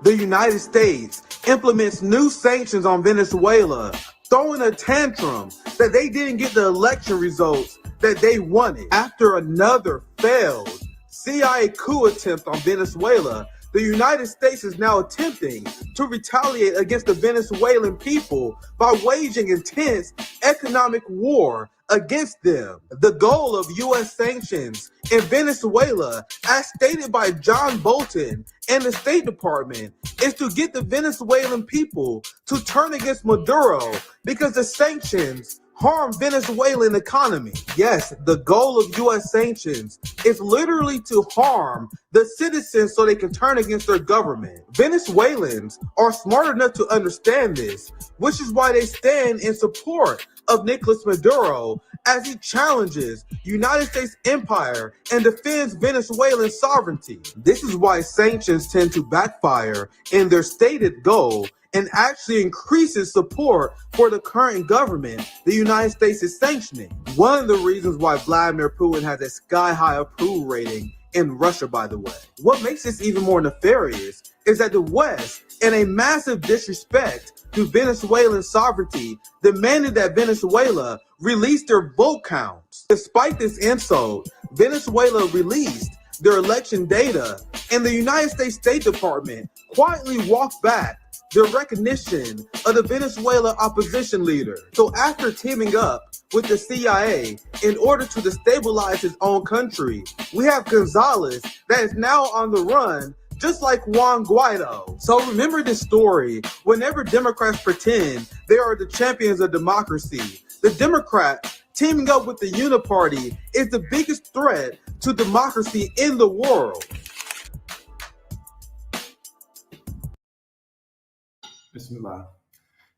the United States implements new sanctions on Venezuela, throwing a tantrum that they didn't get the election results that they wanted. After another failed CIA coup attempt on Venezuela, the United States is now attempting to retaliate against the Venezuelan people by waging intense economic war against them. The goal of U.S. sanctions in Venezuela, as stated by John Bolton and the State Department, is to get the Venezuelan people to turn against Maduro because the sanctions harm Venezuelan economy. Yes, the goal of U.S. sanctions is literally to harm the citizens so they can turn against their government. Venezuelans are smart enough to understand this, which is why they stand in support of Nicolas Maduro as he challenges United States empire and defends Venezuelan sovereignty. This is why sanctions tend to backfire in their stated goal and actually increases support for the current government the United States is sanctioning. One of the reasons why Vladimir Putin has a sky-high approval rating in Russia, by the way. What makes this even more nefarious is that the West, in a massive disrespect to Venezuelan sovereignty, demanded that Venezuela release their vote counts. Despite this insult, Venezuela released their election data, and the United States State Department quietly walked back their recognition of the Venezuela opposition leader. So after teaming up with the CIA in order to destabilize his own country, we have Gonzalez that is now on the run, just like Juan Guaido. So remember this story. Whenever Democrats pretend they are the champions of democracy, the Democrats teaming up with the Uniparty is the biggest threat to democracy in the world. Bismillah.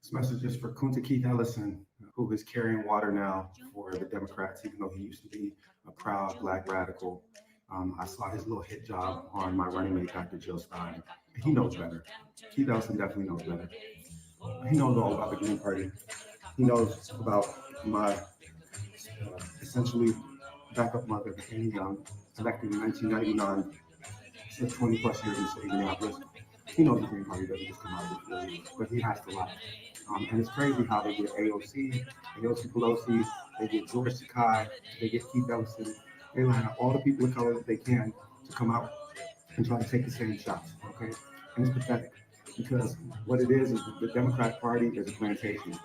This message is for Kunta Keith Ellison, who is carrying water now for the Democrats, even though he used to be a proud black radical. I saw his little hit job on my running mate, Dr. Jill Stein. He knows better. Keith Ellison definitely knows better. He knows all about the Green Party. He knows about my essentially backup mother, Amy Young, elected in 1999, so 20 plus years in city Minneapolis. He knows the Green Party doesn't just come out with 4 years, but he has to lie. And it's crazy how they get AOC Pelosi, they get George Takei, they get Keith Ellison. They line up all the people of color that they can to come out and try to take the same shots, okay? And it's pathetic because what it is the Democratic Party is a plantation.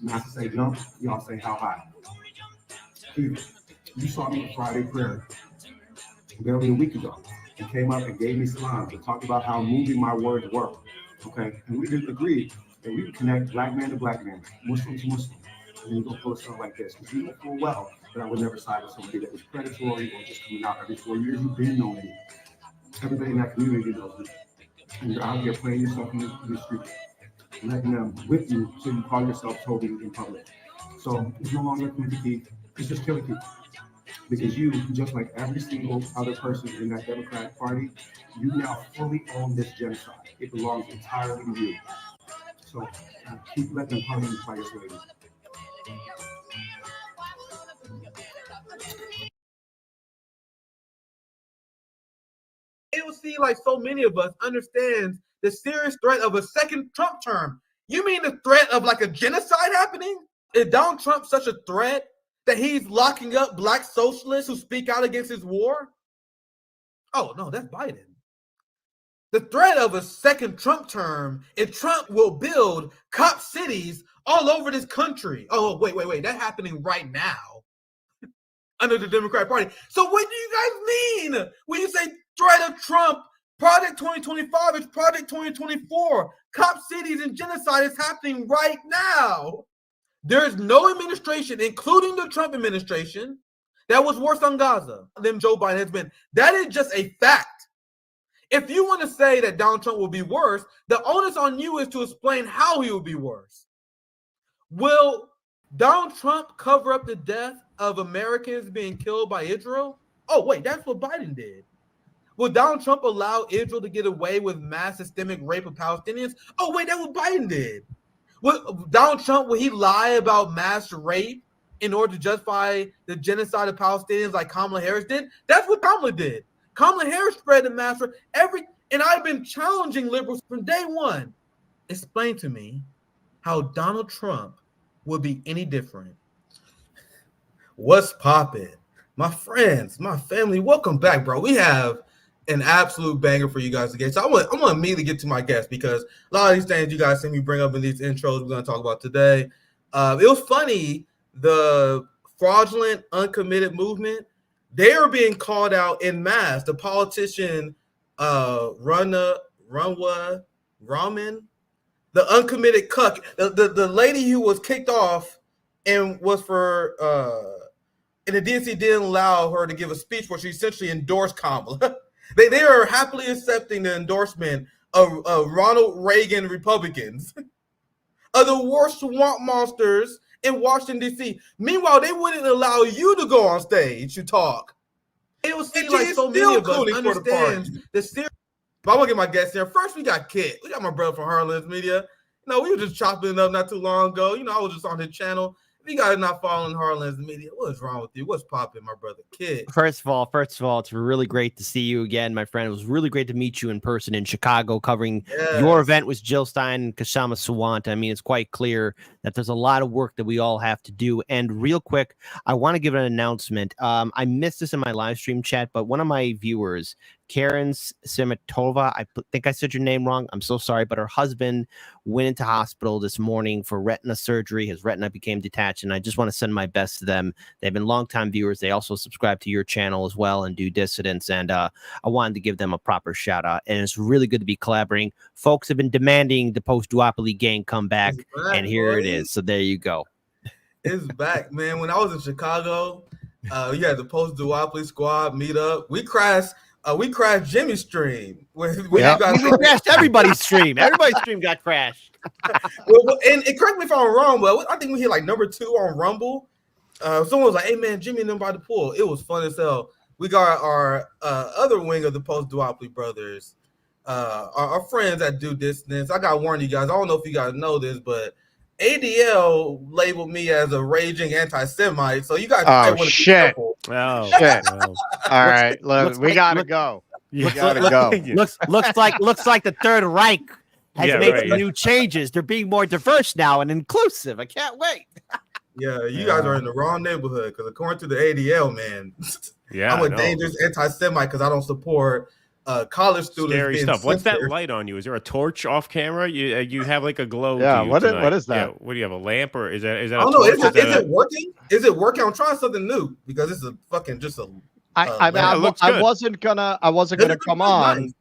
Not to say jump, y'all say how high. Keith, you saw me at Friday prayer barely a week ago. You came up and gave me salams and talked about how moving my words were, okay? And we didn't agree that we would connect black man to black man, Muslim to Muslim. And you go pull stuff like this, because you know full well that I would never side with somebody that was predatory or just coming out every 4 years. You've been knowing me. Everybody in that community knows me. And you're out here playing yourself in the street, letting them whip you so you call yourself Toby in public. So it's no longer Kunta Keith, it's just Killer Keith. Because you, just like every single other person in that Democratic Party, you now fully own this genocide. It belongs entirely to you. So keep letting them harm you by your slaves. AOC, like so many of us, understands the serious threat of a second Trump term. You mean the threat of like a genocide happening? Is Donald Trump such a threat that he's locking up black socialists who speak out against his war? Oh, no, that's Biden. The threat of a second Trump term is Trump will build cop cities all over this country. Oh, wait. That's happening right now under the Democratic Party. So what do you guys mean when you say threat of Trump? Project 2025 is Project 2024. Cop cities and genocide is happening right now. There's no administration, including the Trump administration, that was worse on Gaza than Joe Biden has been. That is just a fact. If you want to say that Donald Trump will be worse, the onus on you is to explain how he will be worse. Will Donald Trump cover up the death of Americans being killed by Israel? Oh, wait, that's what Biden did. Will Donald Trump allow Israel to get away with mass systemic rape of Palestinians? Oh, wait, that's what Biden did. Donald Trump, will he lie about mass rape in order to justify the genocide of Palestinians like Kamala Harris did? That's what Kamala did. Kamala Harris spread the mass rape. And I've been challenging liberals from day one. Explain to me how Donald Trump would be any different. What's poppin'? My friends, my family, welcome back, bro. We have an absolute banger for you guys to get. So I'm gonna immediately get to my guests because a lot of these things you guys see me bring up in these intros we're gonna talk about today. It was funny, the fraudulent, uncommitted movement, they are being called out en masse. The politician Runwa Raman, the uncommitted cuck, the lady who was kicked off and was for and the DNC didn't allow her to give a speech where she essentially endorsed Kamala. they are happily accepting the endorsement of Ronald Reagan Republicans, of the worst swamp monsters in Washington, D.C. Meanwhile, they wouldn't allow you to go on stage to talk. It was like so many of us understands the serious. But I want to get my guests here. First, we got Kit. We got my brother from Harlan's Media. We were just chopping it up not too long ago. I was just on his channel. If you guys are not following Harlan's Media, what is wrong with you? What's popping, my brother Kid? First of all, it's really great to see you again, my friend. It was really great to meet you in person in Chicago, covering your event with Jill Stein and Kashama Sawant. I mean, it's quite clear that there's a lot of work that we all have to do. And real quick, I want to give an announcement. I missed this in my live stream chat, but one of my viewers, Karen Simitova, I think I said your name wrong. I'm so sorry, but her husband went into hospital this morning for retina surgery. His retina became detached, and I just want to send my best to them. They've been longtime viewers. They also subscribe to your channel as well and do Dissidence, and I wanted to give them a proper shout out. And it's really good to be collaborating. Folks have been demanding the post-Duopoly gang come back, and here it is. So there you go. It's back, man. When I was in Chicago, you had the post-Duopoly squad meet up. We crashed Jimmy's stream. We crashed everybody's stream. Everybody's stream got crashed. and correct me if I'm wrong, but I think we hit like number 2 on Rumble. Someone was like, "Hey man, Jimmy and them by the pool." It was fun as hell. We got our other wing of the post-Duopoly brothers, our friends that do Dissidence. I got to warn you guys. I don't know if you guys know this, but ADL labeled me as a raging anti-Semite. So you guys want to be careful. Oh shit! All right, we gotta go. Looks like the Third Reich has made some new changes. They're being more diverse now and inclusive. I can't wait. Yeah, you guys are in the wrong neighborhood because according to the ADL, man, I'm a dangerous anti-Semite because I don't support college students. Scary stuff. What's that light on you? Is there a torch off camera? You have like a glow. Yeah. What is that? Yeah, what do you have? A lamp or is that? I don't know. Is it working? Is it working? I'm trying something new because this is fucking just a. I wasn't gonna come on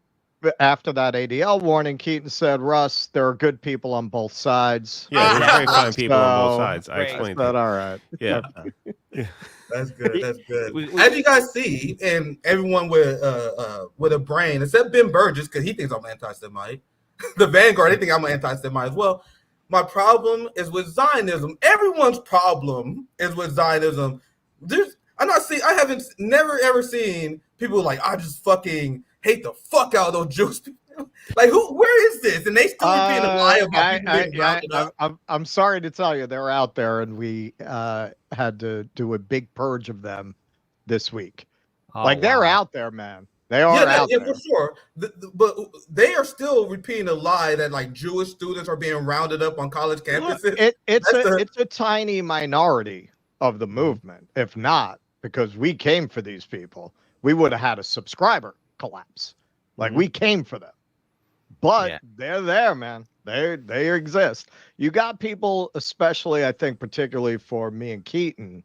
after that ADL warning. Keaton said, "Russ, there are good people on both sides." Yeah, there's very fine people on both sides. I explained that. All right. Yeah. That's good. That's good. As you guys see, and everyone with a brain, except Ben Burgess, because he thinks I'm anti-Semite. The Vanguard, they think I'm an anti-Semite as well. My problem is with Zionism. Everyone's problem is with Zionism. I haven't never ever seen people like, I just fucking hate the fuck out of those Jewish people. Like, where is this? And they still being a lie about people being rounded up. I'm sorry to tell you, they're out there, and we had to do a big purge of them this week. They're out there, man. They are out there. For sure. But they are still repeating a lie that like Jewish students are being rounded up on college campuses. It's a tiny minority of the movement. If not, because we came for these people, we would have had a subscriber collapse. Like we came for them. But they're there, man. They exist. You got people, especially I think particularly for me and Keaton,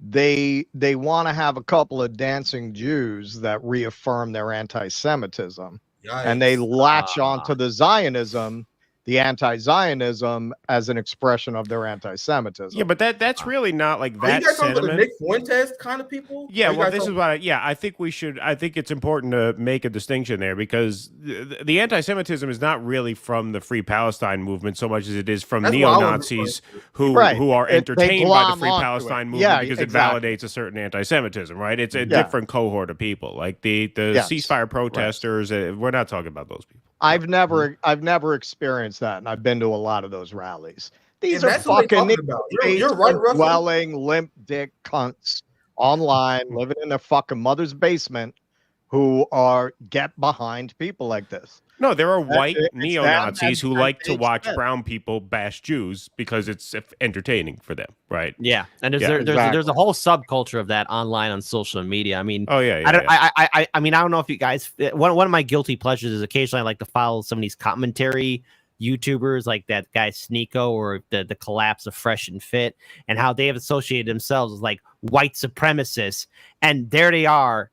they want to have a couple of dancing Jews that reaffirm their anti-Semitism. Yikes. And they latch onto the Zionism, the anti-Zionism, as an expression of their anti-Semitism. Yeah, but that's really not like that. Are you guys talking sentiment. about the Nick Fuentes kind of people? Yeah, well, this is what I think we should. I think it's important to make a distinction there because the anti-Semitism is not really from the Free Palestine movement so much as it is from neo-Nazis who are entertained by the Free Palestine movement because it validates a certain anti-Semitism, right? It's a different cohort of people, like the ceasefire protesters. We're not talking about those people. I've never experienced that, and I've been to a lot of those rallies. These are fucking dwelling limp dick cunts online living in their fucking mother's basement who get behind people like this. No, there are white It's neo-Nazis them who and like to Page watch Smith. brown people bash Jews because it's entertaining for them, right? Yeah, and Yeah, there's a whole subculture of that online on social media. I mean, Oh yeah, I mean, I don't know if you guys. One of my guilty pleasures is occasionally I like to follow some of these commentary YouTubers like that guy Sneeko or the collapse of Fresh and Fit, and how they have associated themselves as like white supremacists, and there they are,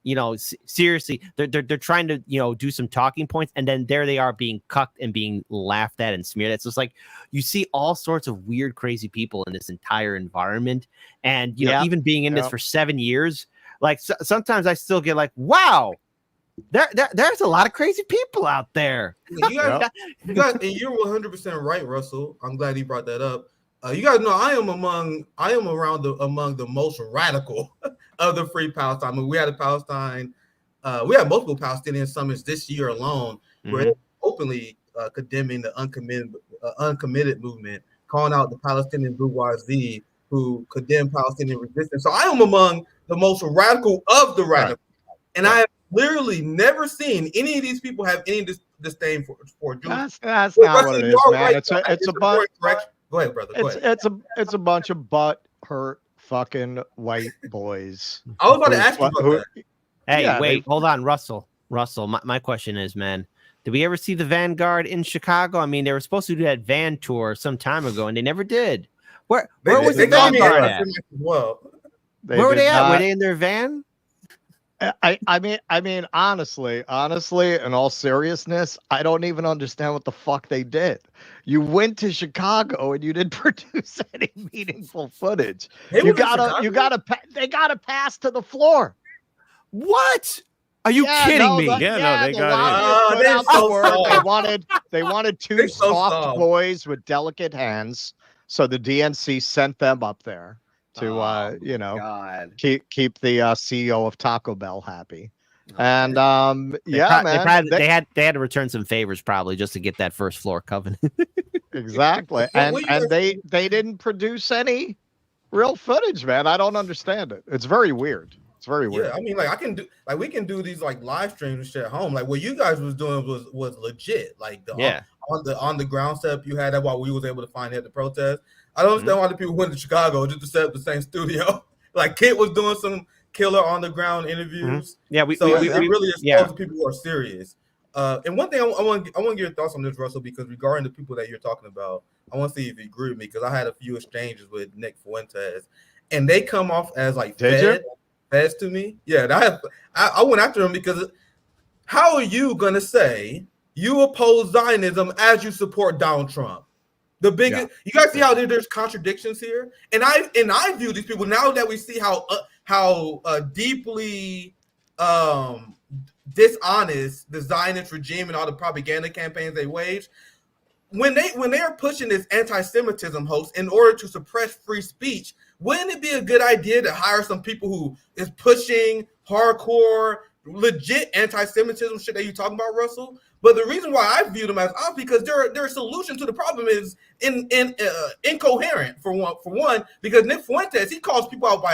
seriously, they're trying to do some talking points, and then there they are being cucked and being laughed at and smeared. It's just like you see all sorts of weird, crazy people in this entire environment, and even being in this for 7 years, like sometimes I still get like, wow. There's a lot of crazy people out there. You guys, and you're 100% right, Russell. I'm glad you brought that up. You guys know I am among the most radical of the Free Palestine. I mean, we had multiple Palestinian summits this year alone, where they're openly condemning the uncommitted movement, calling out the Palestinian bourgeoisie who condemn Palestinian resistance. So I am among the most radical of the radical, and I have literally never seen any of these people have any disdain for Jews. That's not what it is, man. Right. It's a bunch. Go ahead, brother. Go ahead. It's a bunch of butt hurt fucking white boys. I was about to ask you about that. Hey, wait, hold on, Russell. My question is, man, did we ever see the Vanguard in Chicago? I mean, they were supposed to do that van tour some time ago, and they never did. Where was the Vanguard at? Well, where were they at? Were they in their van? I mean, honestly, in all seriousness, I don't even understand what the fuck they did. You went to Chicago and you didn't produce any meaningful footage. They gotta pass to the floor. What? Are you kidding me? They got it. They wanted two soft boys with delicate hands, so the DNC sent them up there to keep the CEO of Taco Bell happy. And they had to return some favors probably just to get that first floor covenant. Exactly. And they didn't produce any real footage, man. I don't understand it. It's very weird. It's very weird. Yeah, I mean, we can do these like live streams and shit at home. Like what you guys was doing was legit. Like on the ground setup you had that while we was able to find at the protest. I don't understand why the people went to Chicago just to set up the same studio. Like Kit was doing some killer on the ground interviews. Yeah, we really expose people who are serious. And one thing I want to get your thoughts on this, Russell, because regarding the people that you're talking about, I want to see if you agree with me because I had a few exchanges with Nick Fuentes, and they come off as like feds to me. Yeah, I went after him because how are you gonna say you oppose Zionism as you support Donald Trump? The biggest, you guys see how there's contradictions here, and I view these people now that we see how deeply dishonest the Zionist regime and all the propaganda campaigns they wage. When they are pushing this anti-Semitism hoax in order to suppress free speech, wouldn't it be a good idea to hire some people who is pushing hardcore, legit anti-Semitism shit that you talking about, Russell? But the reason why I view them as off because their solution to the problem is incoherent for one because Nick Fuentes he calls people out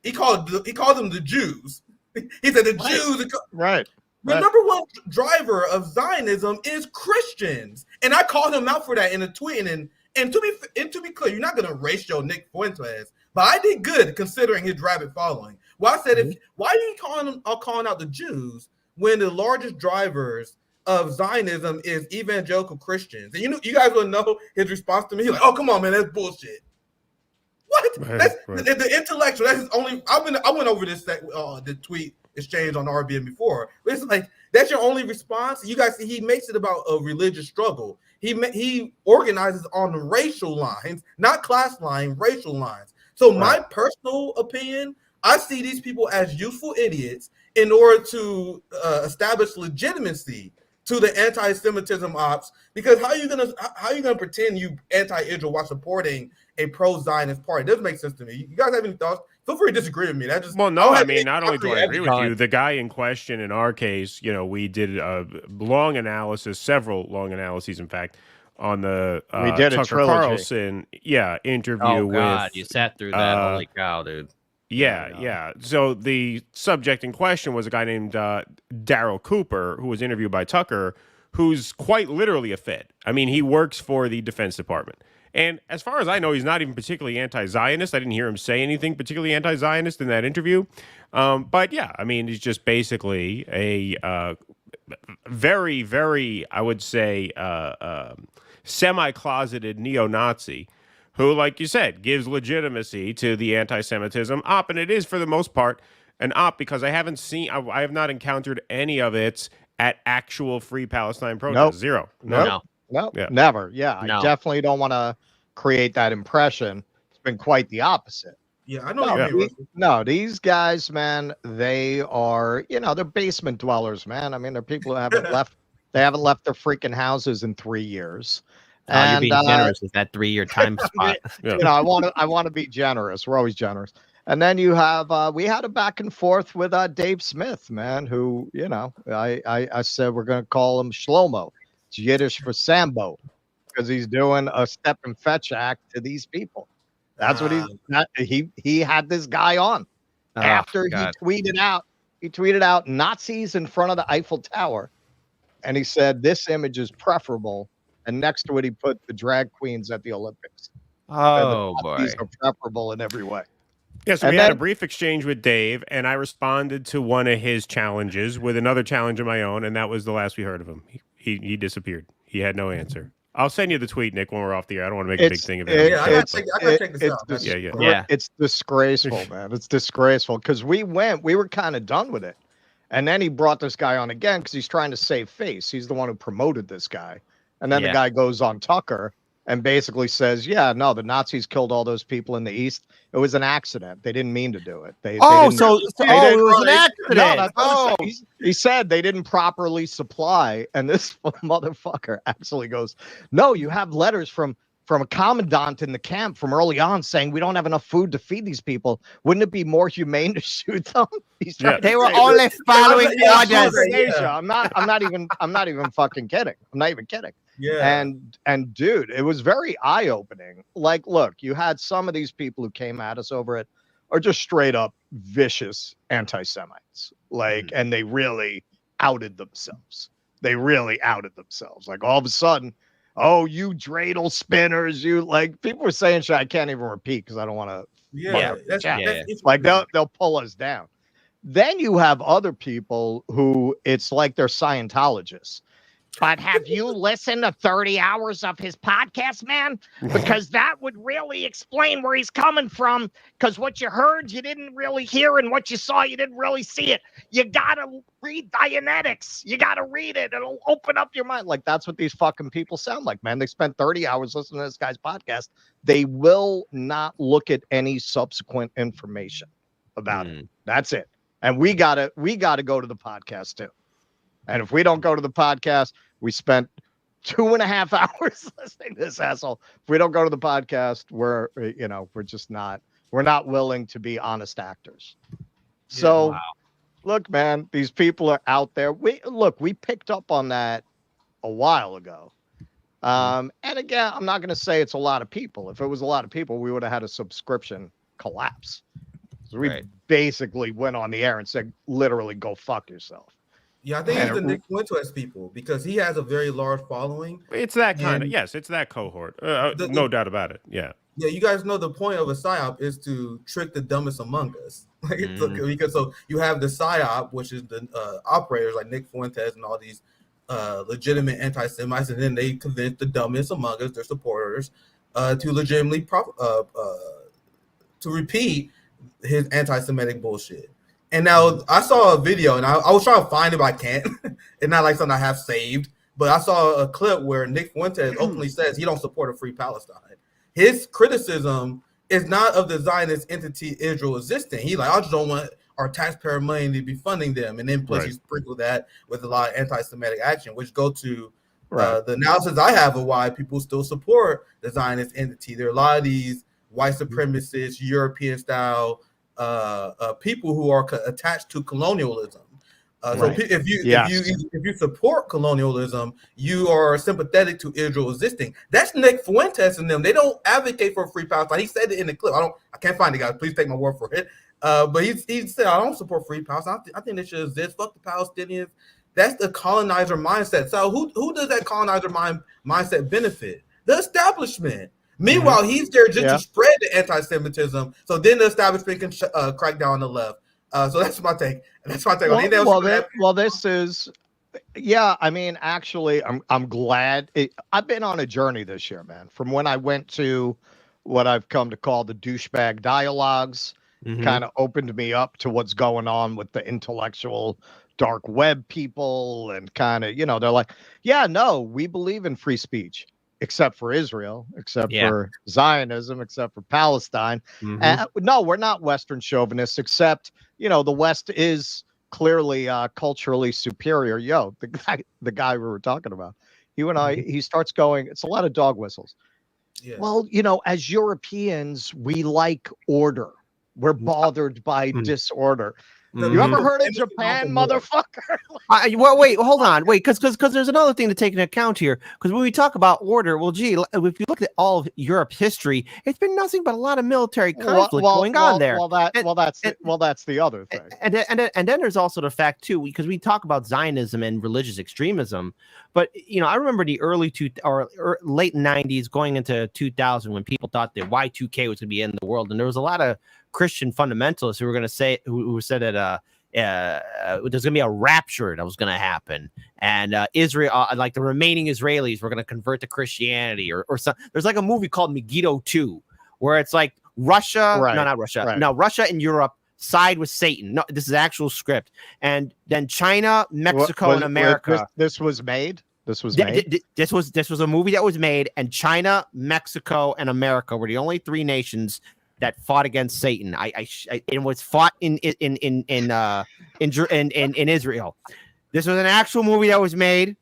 he calls them the Jews. He said the Jews right. The number one driver of Zionism is Christians, and I called him out for that in a tweet. And to be clear, you're not going to ratio Nick Fuentes, but I did good considering his rabid following. Well, I said, why are you calling out the Jews when the largest drivers of Zionism is evangelical Christians? And you guys will know his response to me. He's like, "Oh, come on, man, that's bullshit." What? That's the intellectual. That's his only. I went over this the tweet exchange on RBN before. But it's like that's your only response. You guys see, he makes it about a religious struggle. He organizes on racial lines, not class line, racial lines. So my personal opinion, I see these people as useful idiots in order to establish legitimacy to the anti-Semitism ops. Because how are you gonna pretend you anti-Israel while supporting a pro-Zionist party? It doesn't make sense to me. You guys have any thoughts? Feel free to disagree with me. Not only do I agree with you, the guy in question in our case, we did a long analysis, several long analyses, in fact, on the we did Tucker Carlson interview with. You sat through that. Holy cow, dude. Yeah. So the subject in question was a guy named Daryl Cooper, who was interviewed by Tucker, who's quite literally a Fed. I mean, he works for the Defense Department. And as far as I know, he's not even particularly anti-Zionist. I didn't hear him say anything particularly anti-Zionist in that interview. But yeah, I mean, he's just basically a very, very, I would say, semi-closeted neo-Nazi who, like you said, gives legitimacy to the anti-Semitism op. And it is, for the most part, an op because I have not encountered any of it at actual Free Palestine protests. Nope. Zero. No, Yeah. never. Yeah, No. I definitely don't want to create that impression. It's been quite the opposite. Yeah, I know what you mean. No, these guys, man, they are, they're basement dwellers, man. I mean, they're people who haven't left. They haven't left their freaking houses in 3 years. You're being generous with that 3-year time spot. Yeah. I want to be generous. We're always generous. And then you have, we had a back and forth with Dave Smith, man, who, I said we're going to call him Shlomo. It's Yiddish for Sambo, because he's doing a step and fetch act to these people. That's what he had this guy on after he tweeted out Nazis in front of the Eiffel Tower. And he said, this image is preferable. And next to it, he put the drag queens at the Olympics. Oh, boy. These are preferable in every way. Yes, we had a brief exchange with Dave, and I responded to one of his challenges with another challenge of my own, and that was the last we heard of him. He disappeared. He had no answer. I'll send you the tweet, Nick, when we're off the air. I don't want to make a big thing of it. I gotta check this out. Yeah. It's disgraceful, man. It's disgraceful because we were kind of done with it. And then he brought this guy on again because he's trying to save face. He's the one who promoted this guy. And then the guy goes on Tucker and basically says, yeah, no, the Nazis killed all those people in the East. It was an accident. They didn't mean to do it. It was an accident. No, he said they didn't properly supply. And this motherfucker actually goes, no, you have letters from a commandant in the camp from early on saying we don't have enough food to feed these people. Wouldn't it be more humane to shoot them? They were only following orders. I'm not even fucking kidding. I'm not even kidding. Yeah. And dude, it was very eye-opening. Like, look, you had some of these people who came at us over it are just straight up vicious anti-Semites. Like, and they really outed themselves. Like all of a sudden, oh, you dreidel spinners, you like people were saying shit I can't even repeat because I don't want to. That's like they'll pull us down. Then you have other people who it's like they're Scientologists. But have you listened to 30 hours of his podcast, man? Because that would really explain where he's coming from. Because what you heard, you didn't really hear, and what you saw, you didn't really see it. You got to read Dianetics. You got to read it. It'll open up your mind. Like, that's what these fucking people sound like, man. They spent 30 hours listening to this guy's podcast. They will not look at any subsequent information about it. That's it. And we gotta go to the podcast, too. And if we don't go to the podcast, we spent 2.5 hours listening to this asshole. If we don't go to the podcast, we're not willing to be honest actors. So look, man, these people are out there. We picked up on that a while ago. And again, I'm not going to say it's a lot of people. If it was a lot of people, we would have had a subscription collapse. So we basically went on the air and said, literally, go fuck yourself. Yeah, I think it's the Nick Fuentes people because he has a very large following. It's that kind of, yes, it's that cohort. No doubt about it. Yeah. Yeah, you guys know the point of a PSYOP is to trick the dumbest among us. Because so you have the PSYOP, which is the operators like Nick Fuentes and all these legitimate anti-Semites, and then they convince the dumbest among us, their supporters, to legitimately to repeat his anti-Semitic bullshit. And now I saw a video, and I was trying to find it, but I can't. It's not like something I have saved. But I saw a clip where Nick Fuentes openly says he don't support a free Palestine. His criticism is not of the Zionist entity Israel existing. He like, I just don't want our taxpayer money to be funding them. And then plus you sprinkle that with a lot of anti-Semitic action, which go to the analysis I have of why people still support the Zionist entity. There are a lot of these white supremacist, European-style people who are attached to colonialism. So if you support colonialism, you are sympathetic to Israel existing. That's Nick Fuentes and them. They don't advocate for a free Palestine. He said it in the clip. I can't find it, guys. Please take my word for it. But he said, I don't support free Palestine. I think they should exist. Fuck the Palestinians. That's the colonizer mindset. So who does that colonizer mindset benefit? The establishment. Meanwhile, he's there just to spread the anti-Semitism. So then the establishment can crack down on the left. So that's my take. That's my take. Well, this is, yeah. I mean, actually, I'm glad. I've been on a journey this year, man. From when I went to what I've come to call the douchebag dialogues, kind of opened me up to what's going on with the intellectual dark web people, and kind of, they're like, yeah, no, we believe in free speech. Except for Israel, except for Zionism, except for Palestine. No, we're not Western chauvinists, except, the West is clearly culturally superior. The guy we were talking about, he starts going, it's a lot of dog whistles. Yes. Well, as Europeans, we like order. We're bothered by disorder. You ever heard of Japan, motherfucker? Well, wait, hold on. Wait, because there's another thing to take into account here. Because when we talk about order, well, gee, if you look at all of Europe's history, it's been nothing but a lot of military conflict going on there. That's the other thing. And then there's also the fact too, because we talk about Zionism and religious extremism, but I remember the early late 90s going into 2000 when people thought that Y2K was going to be in the world, and there was a lot of Christian fundamentalists who were going to say who said that there's going to be a rapture that was going to happen, and Israel, like the remaining Israelis, were going to convert to Christianity or something. There's like a movie called Megiddo 2, where it's like Russia, not Russia, no, Russia and Europe side with Satan. No, this is actual script, and then China, Mexico, and America. This was made. This was a movie that was made, and China, Mexico, and America were the only three nations that fought against Satan. It was fought in Israel. This was an actual movie that was made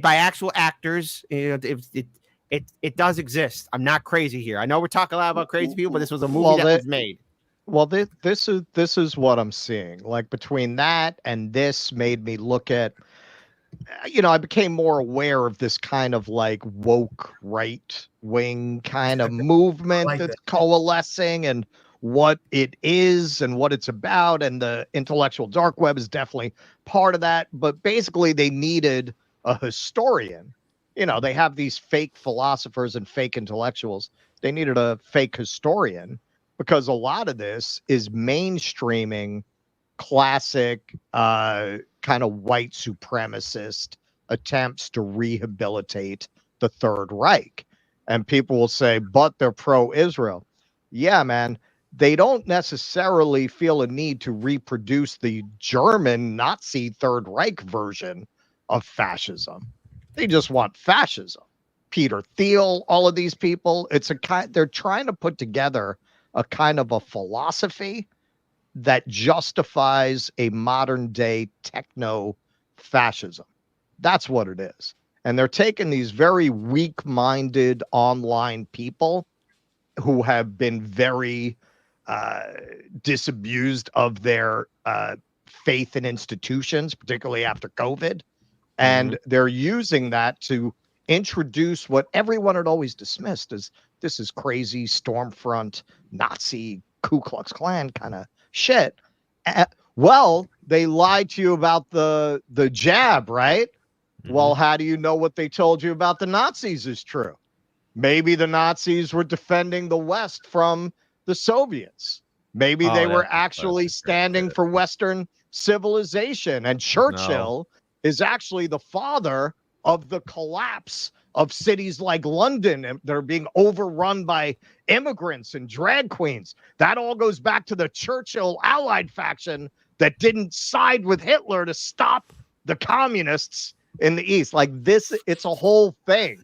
by actual actors. It does exist. I'm not crazy here. I know we're talking a lot about crazy people, but this was a movie that was made. Well, this is what I'm seeing. Like between that and this made me look at, I became more aware of this kind of like woke right wing kind of movement that's coalescing, and what it is and what it's about. And the intellectual dark web is definitely part of that. But basically they needed a historian. They have these fake philosophers and fake intellectuals. They needed a fake historian, because a lot of this is mainstreaming classic kind of white supremacist attempts to rehabilitate the Third Reich. And people will say, but they're pro-Israel. Yeah, man. They don't necessarily feel a need to reproduce the German Nazi Third Reich version of fascism. They just want fascism. Peter Thiel, all of these people, they're trying to put together a kind of a philosophy that justifies a modern day techno fascism. That's what it is. And they're taking these very weak-minded online people who have been very disabused of their faith in institutions, particularly after COVID. And they're using that to introduce what everyone had always dismissed as this is crazy Stormfront, Nazi, Ku Klux Klan kind of shit. Well, they lied to you about the jab, right? Well, how do you know what they told you about the Nazis is true? Maybe the Nazis were defending the West from the Soviets. Maybe they were actually standing for Western civilization. And Churchill is actually the father of the collapse of cities like London, and they're being overrun by immigrants and drag queens. That all goes back to the Churchill Allied faction that didn't side with Hitler to stop the communists in the East. Like this, it's a whole thing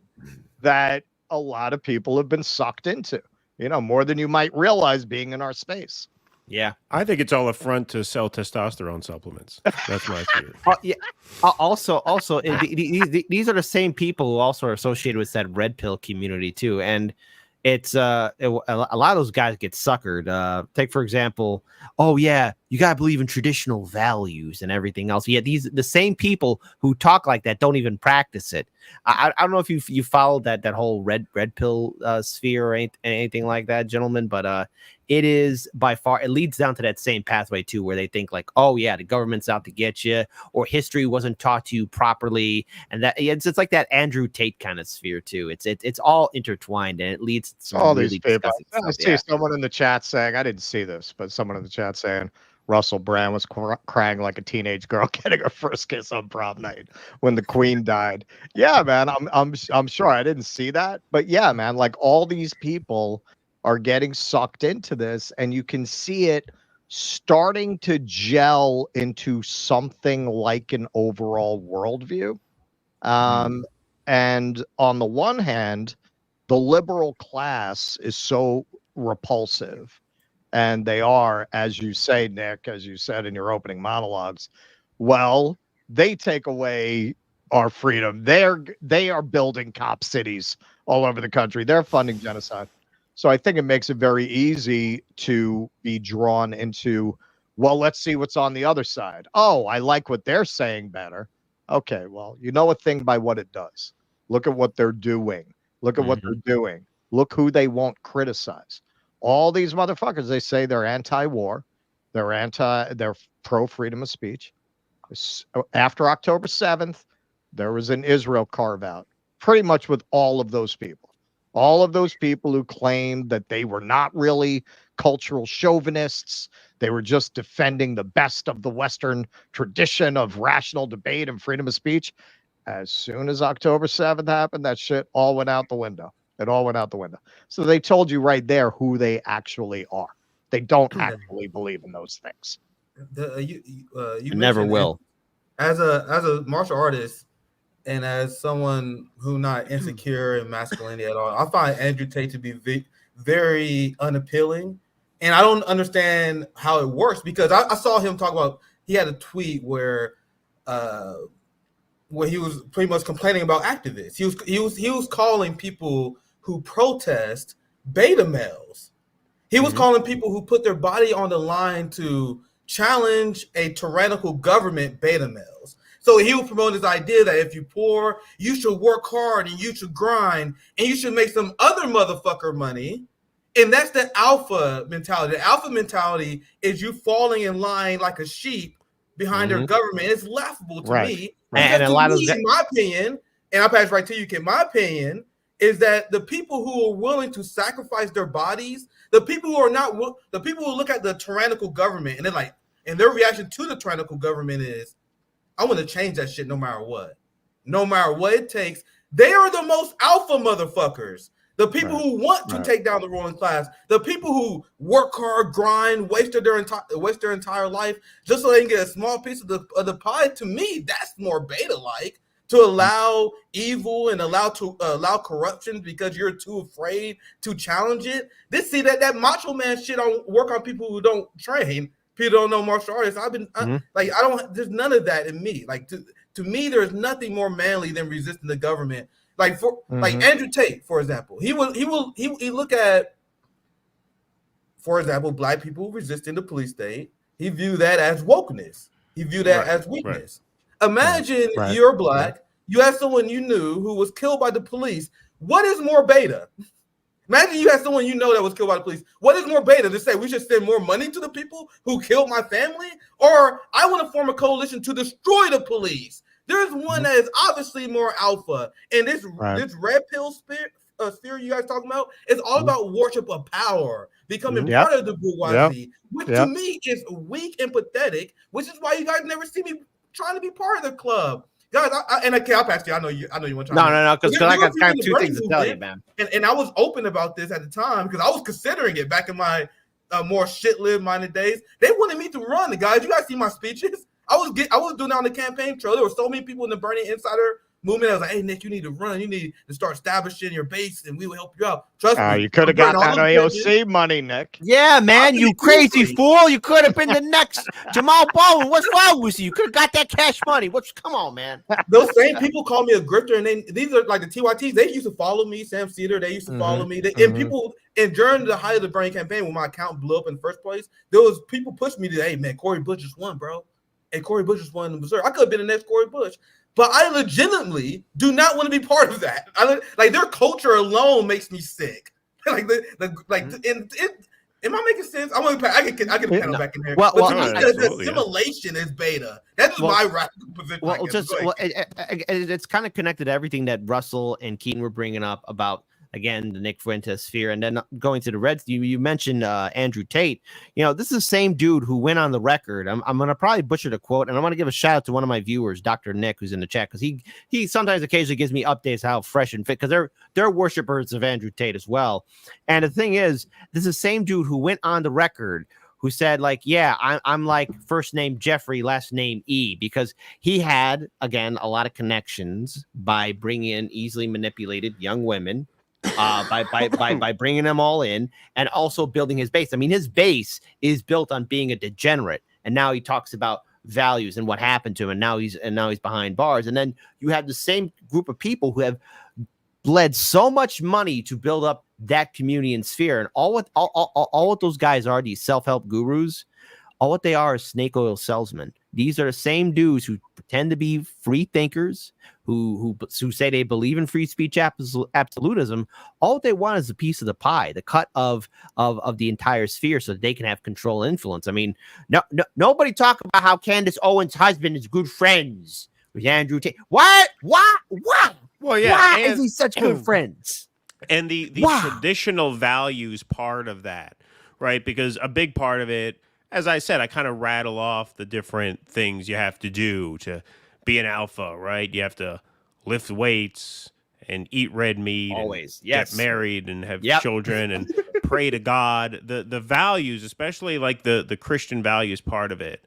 that a lot of people have been sucked into, more than you might realize being in our space. Yeah, I think it's all a front to sell testosterone supplements. That's my theory. Also, these are the same people who also are associated with that red pill community too, and it's a lot of those guys get suckered. Take for example, oh yeah, you gotta believe in traditional values and everything else. Yet the same people who talk like that don't even practice it. I don't know if you followed that whole red pill sphere or anything like that, gentlemen, but it is by far, it leads down to that same pathway too, where they think like, oh yeah, the government's out to get you, or history wasn't taught to you properly, and that it's like that Andrew Tate kind of sphere too. It's all intertwined, and it leads to some All really these people. disgusting I stuff. see someone in the chat saying, I didn't see this, but someone in the chat saying Russell Brand was crying like a teenage girl getting her first kiss on prom night when the Queen died. Yeah, man, I'm sure I didn't see that, but yeah, man, like all these people are getting sucked into this, and you can see it starting to gel into something like an overall worldview. And on the one hand, the liberal class is so repulsive. And they are, as you say, Nick, as you said in your opening monologues, well, they take away our freedom. They are building cop cities all over the country. They're funding genocide. So I think it makes it very easy to be drawn into, well, let's see what's on the other side. Oh, I like what they're saying better. Okay, well, you know a thing by what it does. Look at what they're doing. Look at what they're doing. Look who they won't criticize. All these motherfuckers, they say they're anti-war. They're pro-freedom of speech. After October 7th, there was an Israel carve-out, pretty much with all of those people. All of those people who claimed that they were not really cultural chauvinists. They were just defending the best of the Western tradition of rational debate and freedom of speech. As soon as October 7th happened, that shit all went out the window. It all went out the window. So they told you right there who they actually are. They don't actually believe in those things. You never will. As a martial artist and as someone who not insecure in masculinity at all, I find Andrew Tate to be very unappealing. And I don't understand how it works, because I saw him talk about, he had a tweet where he was pretty much complaining about activists. He was calling people who protest beta males. He was calling people who put their body on the line to challenge a tyrannical government beta males. So he was promoting this idea that if you're poor, you should work hard and you should grind and you should make some other motherfucker money. And that's the alpha mentality. The alpha mentality is you falling in line like a sheep behind their government. It's laughable to me. And a lot of in my opinion, and I'll pass right to you, Kim, my opinion is that the people who are willing to sacrifice their bodies, the people who look at the tyrannical government and they're like, and their reaction to the tyrannical government is, I want to change that shit no matter what. No matter what it takes. They are the most alpha motherfuckers. The people who want to take down the ruling class, the people who work hard, grind, waste their entire life just so they can get a small piece of the pie. To me, that's more beta-like, to allow evil and allow corruption because you're too afraid to challenge it. That macho man shit on work on people who don't train. People don't know martial artists. There's none of that in me. Like to me, there's nothing more manly than resisting the government. Like like Andrew Tate, for example, he look at, for example, black people resisting the police state. He viewed that as wokeness. He viewed that as weakness. Imagine you're black. You have someone you knew who was killed by the police. What is more beta? Imagine you had someone you know that was killed by the police. What is more beta, to say we should send more money to the people who killed my family? Or I want to form a coalition to destroy the police? There's one that is obviously more alpha. And this red pill sphere you guys talking about is all about worship of power, becoming part of the bourgeoisie, which to me is weak and pathetic, which is why you guys never see me trying to be part of the club. Guys, I'll pass you. I know you want to. No, because I got kind of two things to tell you, man. And I was open about this at the time because I was considering it back in my more shit-lived minded days. They wanted me to run. The guys, you guys see my speeches. I was doing that on the campaign trail. There were so many people in the Bernie Insider movement. I was like, hey, Nick, you need to run. You need to start establishing your base, and we will help you out. Trust me. You could have got that AOC money, Nick. Yeah, man, you crazy fool. You could have been the next Jamal Baldwin. What's wrong with you? You could have got that cash money. Come on, man. Those same people call me a grifter, and these are like the TYTs. They used to follow me. Sam Cedar, they used to follow me. And people, and during the height of the Bernie campaign, when my account blew up in the first place, there was people pushed me to, hey, man, Cori Bush just won, bro. Hey, Cori Bush just won in Missouri. I could have been the next Cori Bush. But I legitimately do not want to be part of that. Like their culture alone makes me sick. Am I making sense? I can panel back in there. But to me, the assimilation is beta. That's my radical position. It's kind of connected to everything that Russell and Keaton were bringing up about, again, the Nick Fuentes sphere. And then going to the Reds, you mentioned Andrew Tate. This is the same dude who went on the record. I'm going to probably butcher the quote, and I want to give a shout out to one of my viewers, Dr. Nick, who's in the chat, because he sometimes occasionally gives me updates how fresh and fit, because they're worshipers of Andrew Tate as well. And the thing is, this is the same dude who went on the record who said, like, yeah, I'm like first name Jeffrey, last name E, because he had, again, a lot of connections by bringing in easily manipulated young women, by bringing them all in, and also building his base. I mean, his base is built on being a degenerate, and now he talks about values and what happened to him, and now he's behind bars. And then you have the same group of people who have bled so much money to build up that community and sphere, and all what those guys are, these self-help gurus, all what they are is snake oil salesmen. These are the same dudes who pretend to be free thinkers, who say they believe in free speech absolutism. All they want is a piece of the pie, the cut of the entire sphere, so that they can have control and influence. I mean, nobody talk about how Candace Owens' husband is good friends with Andrew Tate. What? Well, yeah. Why is he such good friends? And the traditional values part of that, right? Because a big part of it, as I said, I kind of rattle off the different things you have to do to be an alpha, right? You have to lift weights and eat red meat, always, and get married and have children and pray to God. The values, especially like the Christian values part of it,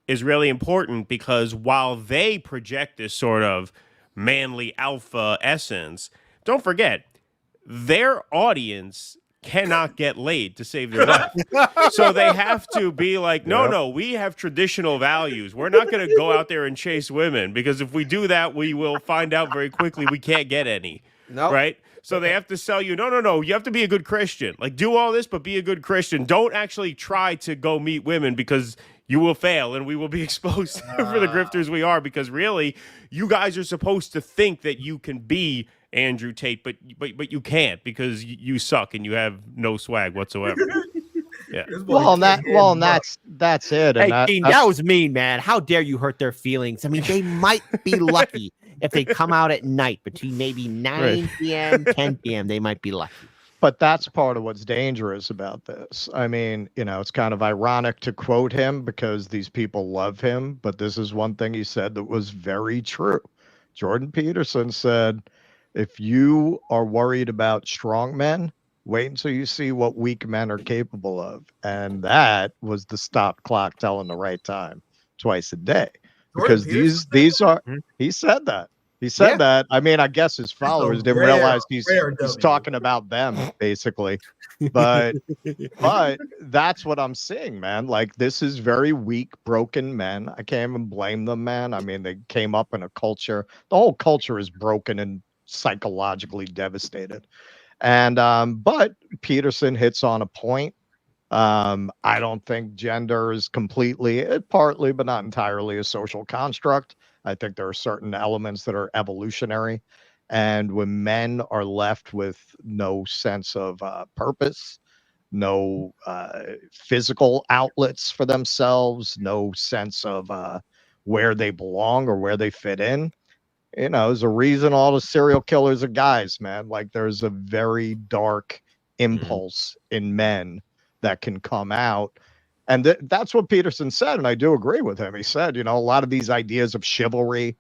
is really important, because while they project this sort of manly alpha essence, don't forget, their audience cannot get laid to save their life. So they have to be like, no, we have traditional values. We're not going to go out there and chase women, because if we do that, we will find out very quickly we can't get any. Nope. Right? So they have to sell you, no, you have to be a good Christian. Like, do all this, but be a good Christian. Don't actually try to go meet women, because you will fail and we will be exposed for the grifters we are, because really, you guys are supposed to think that you can be Andrew Tate, but you can't, because you suck and you have no swag whatsoever. Yeah. Well, that's it. And that was mean, man. How dare you hurt their feelings? I mean, they might be lucky if they come out at night between maybe 9 p.m., 10 p.m. They might be lucky. But that's part of what's dangerous about this. I mean, it's kind of ironic to quote him because these people love him, but this is one thing he said that was very true. Jordan Peterson said, if you are worried about strong men, wait until you see what weak men are capable of. And that was the stop clock telling the right time twice a day. Because these are, he said that. He said that. I mean, I guess his followers didn't realize he's talking about them, basically. But that's what I'm seeing, man. Like, this is very weak, broken men. I can't even blame them, man. I mean, they came up in a culture. The whole culture is broken and psychologically devastated. And but Peterson hits on a point. I don't think gender is partly, but not entirely, a social construct. I think there are certain elements that are evolutionary. And when men are left with no sense of purpose, no physical outlets for themselves, no sense of where they belong or where they fit in, there's a reason all the serial killers are guys, man. Like, there's a very dark impulse in men that can come out. And that's what Peterson said, and I do agree with him. He said, a lot of these ideas of chivalry,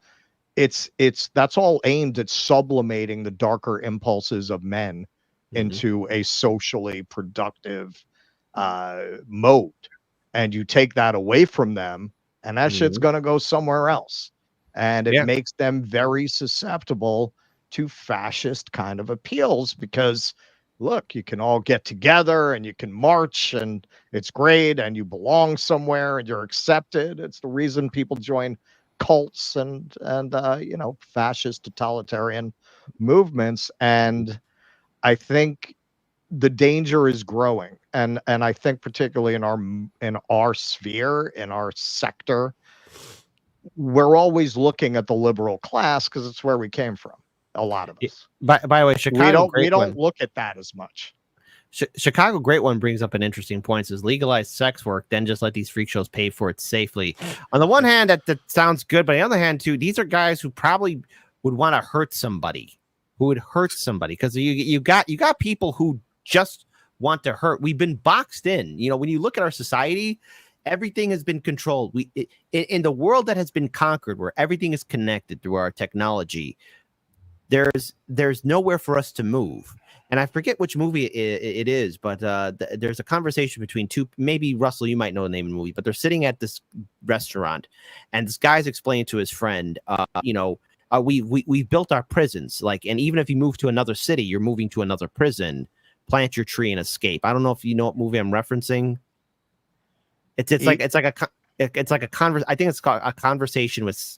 that's all aimed at sublimating the darker impulses of men into a socially productive mode. And you take that away from them, and that shit's going to go somewhere else. and it makes them very susceptible to fascist kind of appeals because, look, you can all get together and you can march and it's great and you belong somewhere and you're accepted. It's the reason people join cults and fascist totalitarian movements. And I think the danger is growing, and I think particularly in our sphere, in our sector, we're always looking at the liberal class because it's where we came from. A lot of us. By the way, Chicago, we don't look at that as much. Chicago Great One brings up an interesting point: is legalize sex work, then just let these freak shows pay for it safely. On the one hand, that sounds good, but on the other hand, too, these are guys who probably would want to hurt somebody, because you got people who just want to hurt. We've been boxed in. When you look at our society, everything has been controlled. In the world that has been conquered, where everything is connected through our technology, there's nowhere for us to move. And I forget which movie it is, but there's a conversation between two. Maybe Russell, you might know the name of the movie, but they're sitting at this restaurant, and this guy's explaining to his friend, we've built our prisons, and even if you move to another city, you're moving to another prison. Plant your tree and escape. I don't know if you know what movie I'm referencing. It's like a conversation. I think it's called A Conversation with.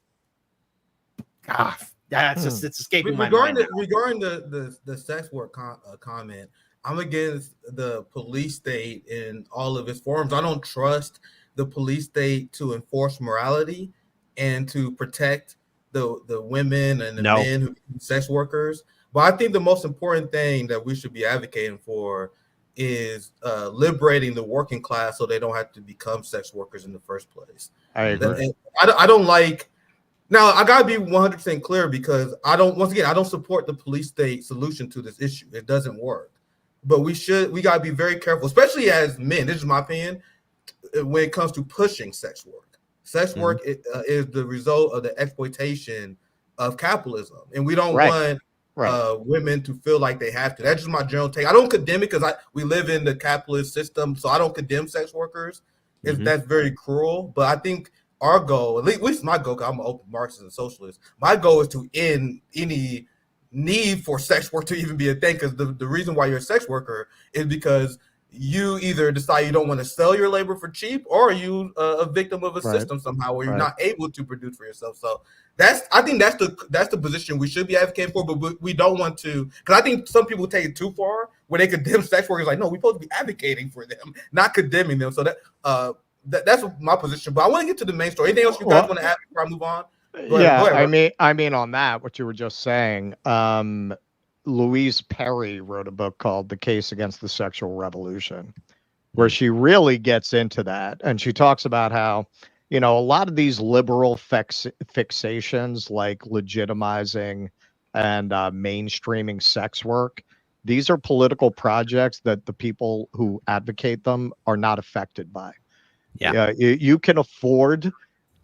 It's escaping my mind. Regarding the sex work comment, I'm against the police state in all of its forms. I don't trust the police state to enforce morality and to protect the women and the men who are sex workers. But I think the most important thing that we should be advocating for is liberating the working class so they don't have to become sex workers in the first place. I agree. I don't like. Now, I gotta be 100% clear because I don't support the police state solution to this issue. It doesn't work. But we gotta be very careful, especially as men. This is my opinion when it comes to pushing sex work. Sex work is the result of the exploitation of capitalism, and we don't want women to feel like they have to. That's just my general take. I don't condemn it because we live in the capitalist system, so I don't condemn sex workers. That's very cruel. But I think our goal, at least my goal, because I'm an open Marxist and socialist, my goal is to end any need for sex work to even be a thing. Because the reason why you're a sex worker is because you either decide you don't want to sell your labor for cheap, or you a victim of a system somehow where you're not able to produce for yourself. So I think that's the position we should be advocating for, but we don't want to, because I think some people take it too far where they condemn sex workers. Like, no, we're supposed to be advocating for them, not condemning them. So that's my position. But I want to get to the main story. Anything else you guys want to add before I move on? Go ahead. I mean, on that, what you were just saying, Louise Perry wrote a book called The Case Against the Sexual Revolution, where she really gets into that. And she talks about how, a lot of these liberal fixations like legitimizing and mainstreaming sex work, these are political projects that the people who advocate them are not affected by. Yeah, you can afford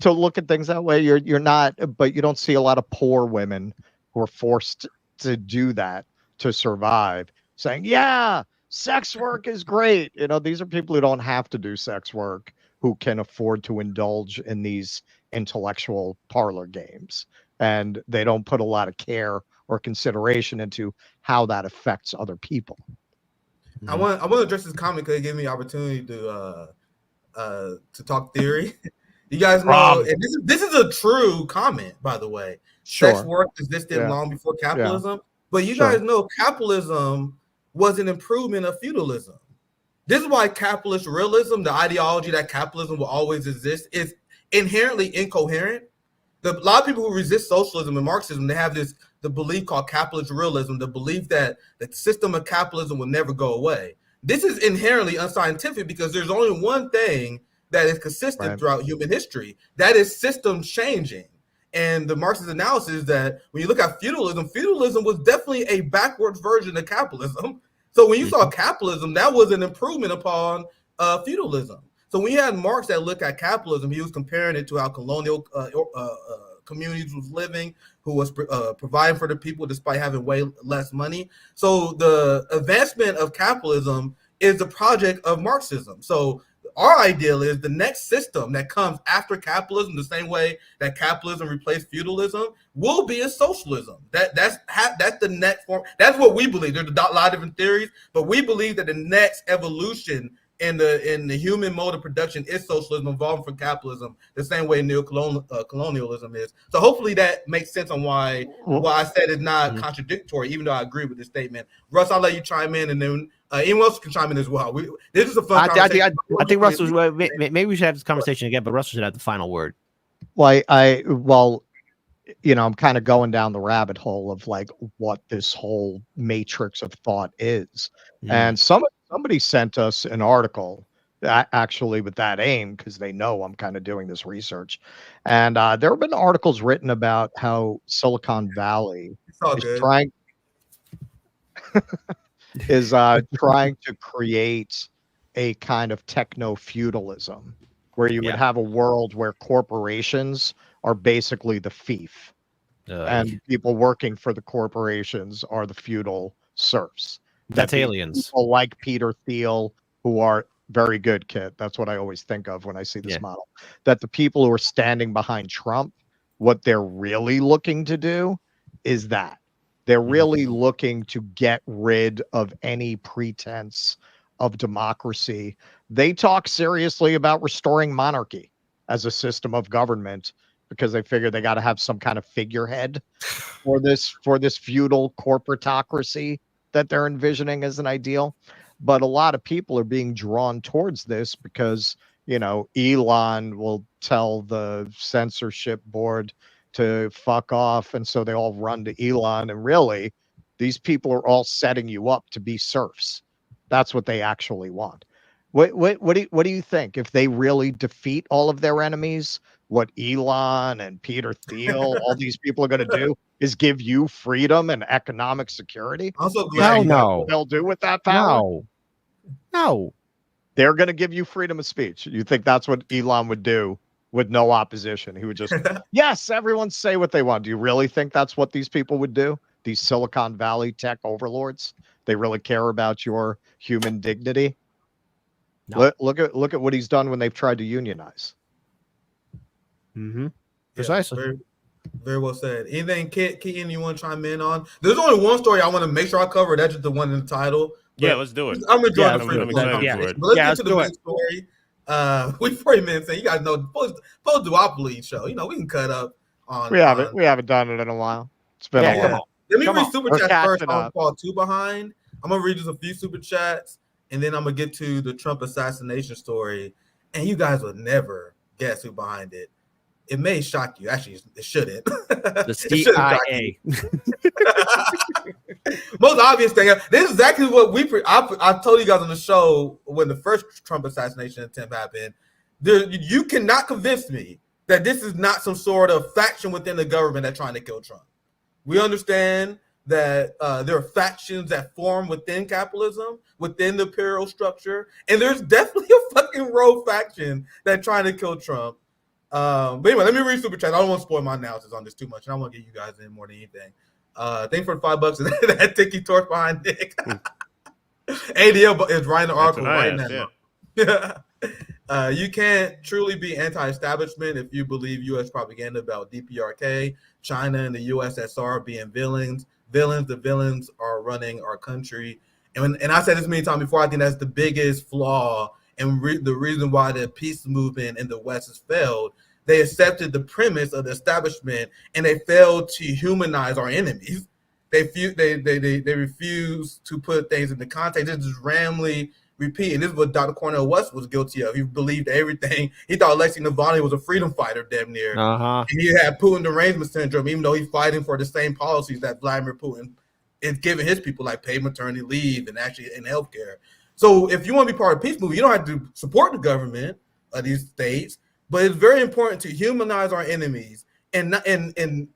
to look at things that way. You're not, but you don't see a lot of poor women who are forced to do that to survive, saying, yeah, sex work is great. These are people who don't have to do sex work, who can afford to indulge in these intellectual parlor games. And they don't put a lot of care or consideration into how that affects other people. I want to address this comment because it gave me opportunity to talk theory. You guys know, and this is a true comment, by the way. Sex work existed long before capitalism, but you guys know capitalism was an improvement of feudalism. This is why capitalist realism, the ideology that capitalism will always exist, is inherently incoherent. A lot of people who resist socialism and Marxism, they have the belief called capitalist realism, the belief that the system of capitalism will never go away. This is inherently unscientific because there's only one thing that is consistent throughout human history. That is systems changing. And the Marxist analysis is that when you look at feudalism was definitely a backwards version of capitalism. So when you saw capitalism, that was an improvement upon feudalism. So when you had Marx that looked at capitalism, he was comparing it to how colonial communities was living, who was providing for the people despite having way less money. So the advancement of capitalism is the project of Marxism. So our ideal is the next system that comes after capitalism, the same way that capitalism replaced feudalism, will be a socialism. That's the next form. That's what we believe. There's a lot of different theories, but we believe that the next evolution in the human mode of production is socialism, evolving from capitalism, the same way colonialism is. So hopefully that makes sense on why I said it's not contradictory, even though I agree with this statement. Russ, I'll let you chime in, and then anyone else can chime in as well. This is a fun conversation. I think Russell. Maybe we should have this conversation again, but Russell should have the final word. Well, I'm kind of going down the rabbit hole of like what this whole matrix of thought is, and somebody sent us an article actually with that aim, because they know I'm kind of doing this research, and there have been articles written about how Silicon Valley is trying to create a kind of techno-feudalism where you would have a world where corporations are basically the fief, and people working for the corporations are the feudal serfs. That's aliens. People like Peter Thiel, who are very good, Kit. That's what I always think of when I see this model. That the people who are standing behind Trump, what they're really looking to do is that they're really looking to get rid of any pretense of democracy. They talk seriously about restoring monarchy as a system of government, because they figure they got to have some kind of figurehead for this feudal corporatocracy that they're envisioning as an ideal. But a lot of people are being drawn towards this because, Elon will tell the censorship board to fuck off, and so they all run to Elon, and really these people are all setting you up to be serfs. That's what they actually want. What do you think? If they really defeat all of their enemies, what Elon and Peter Thiel, all these people are going to do is give you freedom and economic security? I'm so glad what they'll do with that power? No. They're going to give you freedom of speech. You think that's what Elon would do with no opposition? He would just, yes, everyone say what they want. Do you really think that's what these people would do? These Silicon Valley tech overlords? They really care about your human dignity? No. Look at what he's done when they've tried to unionize. Precisely. Very, very well said. Anything, Keaton, you want to chime in on? There's only one story I want to make sure I cover. That's just the one in the title. Yeah, let's do it. I'm enjoying the I'm excited for it. But let's get to the main story. We 40 minutes in. You guys know post Duopoly show. We can cut up on. We haven't done it in a while. It's been a while. Let me read super chats first. I'll fall two behind. I'm gonna read just a few super chats, and then I'm gonna get to the Trump assassination story. And you guys would never guess who behind it. It may shock you. Actually, it shouldn't. The CIA. Most obvious thing. This is exactly what I've told you guys on the show when the first Trump assassination attempt happened. You cannot convince me that this is not some sort of faction within the government that's trying to kill Trump. We understand that there are factions that form within capitalism, within the imperial structure, and there's definitely a fucking rogue faction that's trying to kill Trump. But anyway, let me read super chat. I don't want to spoil my analysis on this too much, and I want to get you guys in more than anything. Thanks for the $5 that tiki torch behind Nick. ADL is writing the article right now. Yeah. You can't truly be anti-establishment if you believe U.S. propaganda about DPRK, China, and the USSR being villains. The villains are running our country. And I said this many times before, I think that's the biggest flaw and the reason why the peace movement in the West has failed. They accepted the premise of the establishment, and they failed to humanize our enemies. They refuse to put things into context. They just randomly repeat. And this is what Dr. Cornel West was guilty of. He believed everything. He thought Alexei Navalny was a freedom fighter, damn near. And he had Putin derangement syndrome, even though he's fighting for the same policies that Vladimir Putin is giving his people, like paid maternity leave and actually in healthcare. So if you want to be part of the peace movement, you don't have to support the government of these states. But it's very important to humanize our enemies and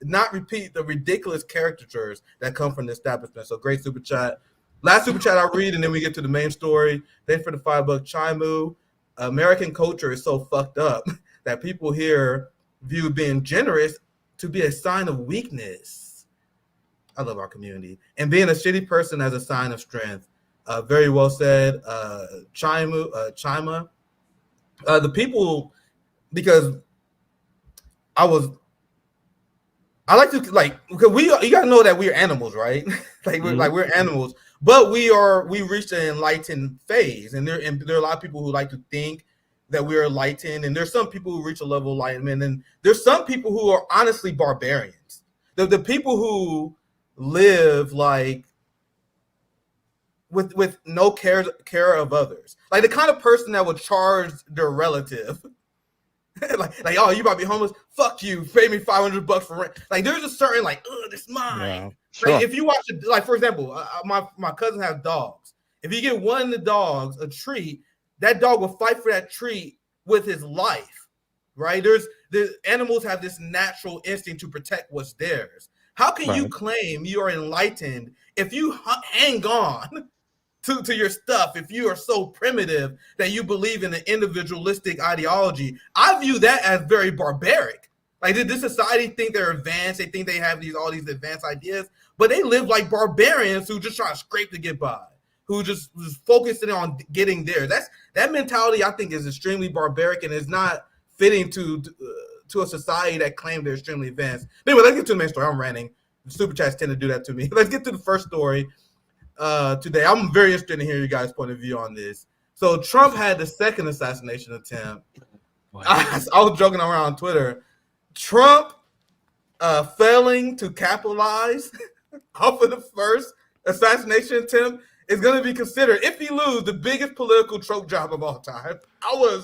not repeat the ridiculous caricatures that come from the establishment. So great super chat. Last super chat I'll read, and then we get to the main story. Thanks for the $5 Chimu. American culture is so fucked up that people here view being generous to be a sign of weakness. I love our community. And being a shitty person as a sign of strength. Very well said. Chima. the people, because I like to because you gotta know that we're animals, right? We're animals, but we reached an enlightened phase, and there are a lot of people who like to think that we're enlightened, and there's some people who reach a level of enlightenment, and there's some people who are honestly barbarians. The people who live like with no care of others, like the kind of person that would charge their relative. like, oh, you about to be homeless? Fuck you! Pay me $500 for rent. Like, there's a certain this is mine. Yeah, sure. Like, if you watch it, like for example, my cousin has dogs. If you get one of the dogs a treat, that dog will fight for that treat with his life, right? The animals have this natural instinct to protect what's theirs. How can you claim you are enlightened if you hang on to your stuff, if you are so primitive that you believe in an individualistic ideology? I view that as very barbaric. Like, did this society think they're advanced? They think they have all these advanced ideas, but they live like barbarians who just try to scrape to get by, who just focusing on getting there. That mentality, I think, is extremely barbaric and is not fitting to a society that claims they're extremely advanced. But anyway, let's get to the main story. I'm ranting. The super chats tend to do that to me. Let's get to the first story. Today, I'm very interested in hearing your guys' point of view on this. So Trump had the second assassination attempt. I was joking around on Twitter. Trump failing to capitalize off of the first assassination attempt is going to be considered, if he loses, the biggest political choke job of all time.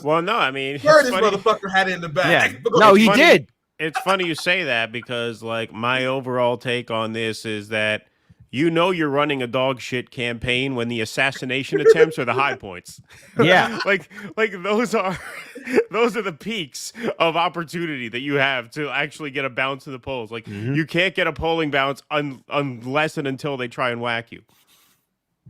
Well, no, I mean, sure, this motherfucker had it in the bag. Yeah. No, he did. It's funny you say that, because my overall take on this is that you're running a dog shit campaign when the assassination attempts are the high points. Yeah. like those are the peaks of opportunity that you have to actually get a bounce in the polls. Like, you can't get a polling bounce unless and until they try and whack you.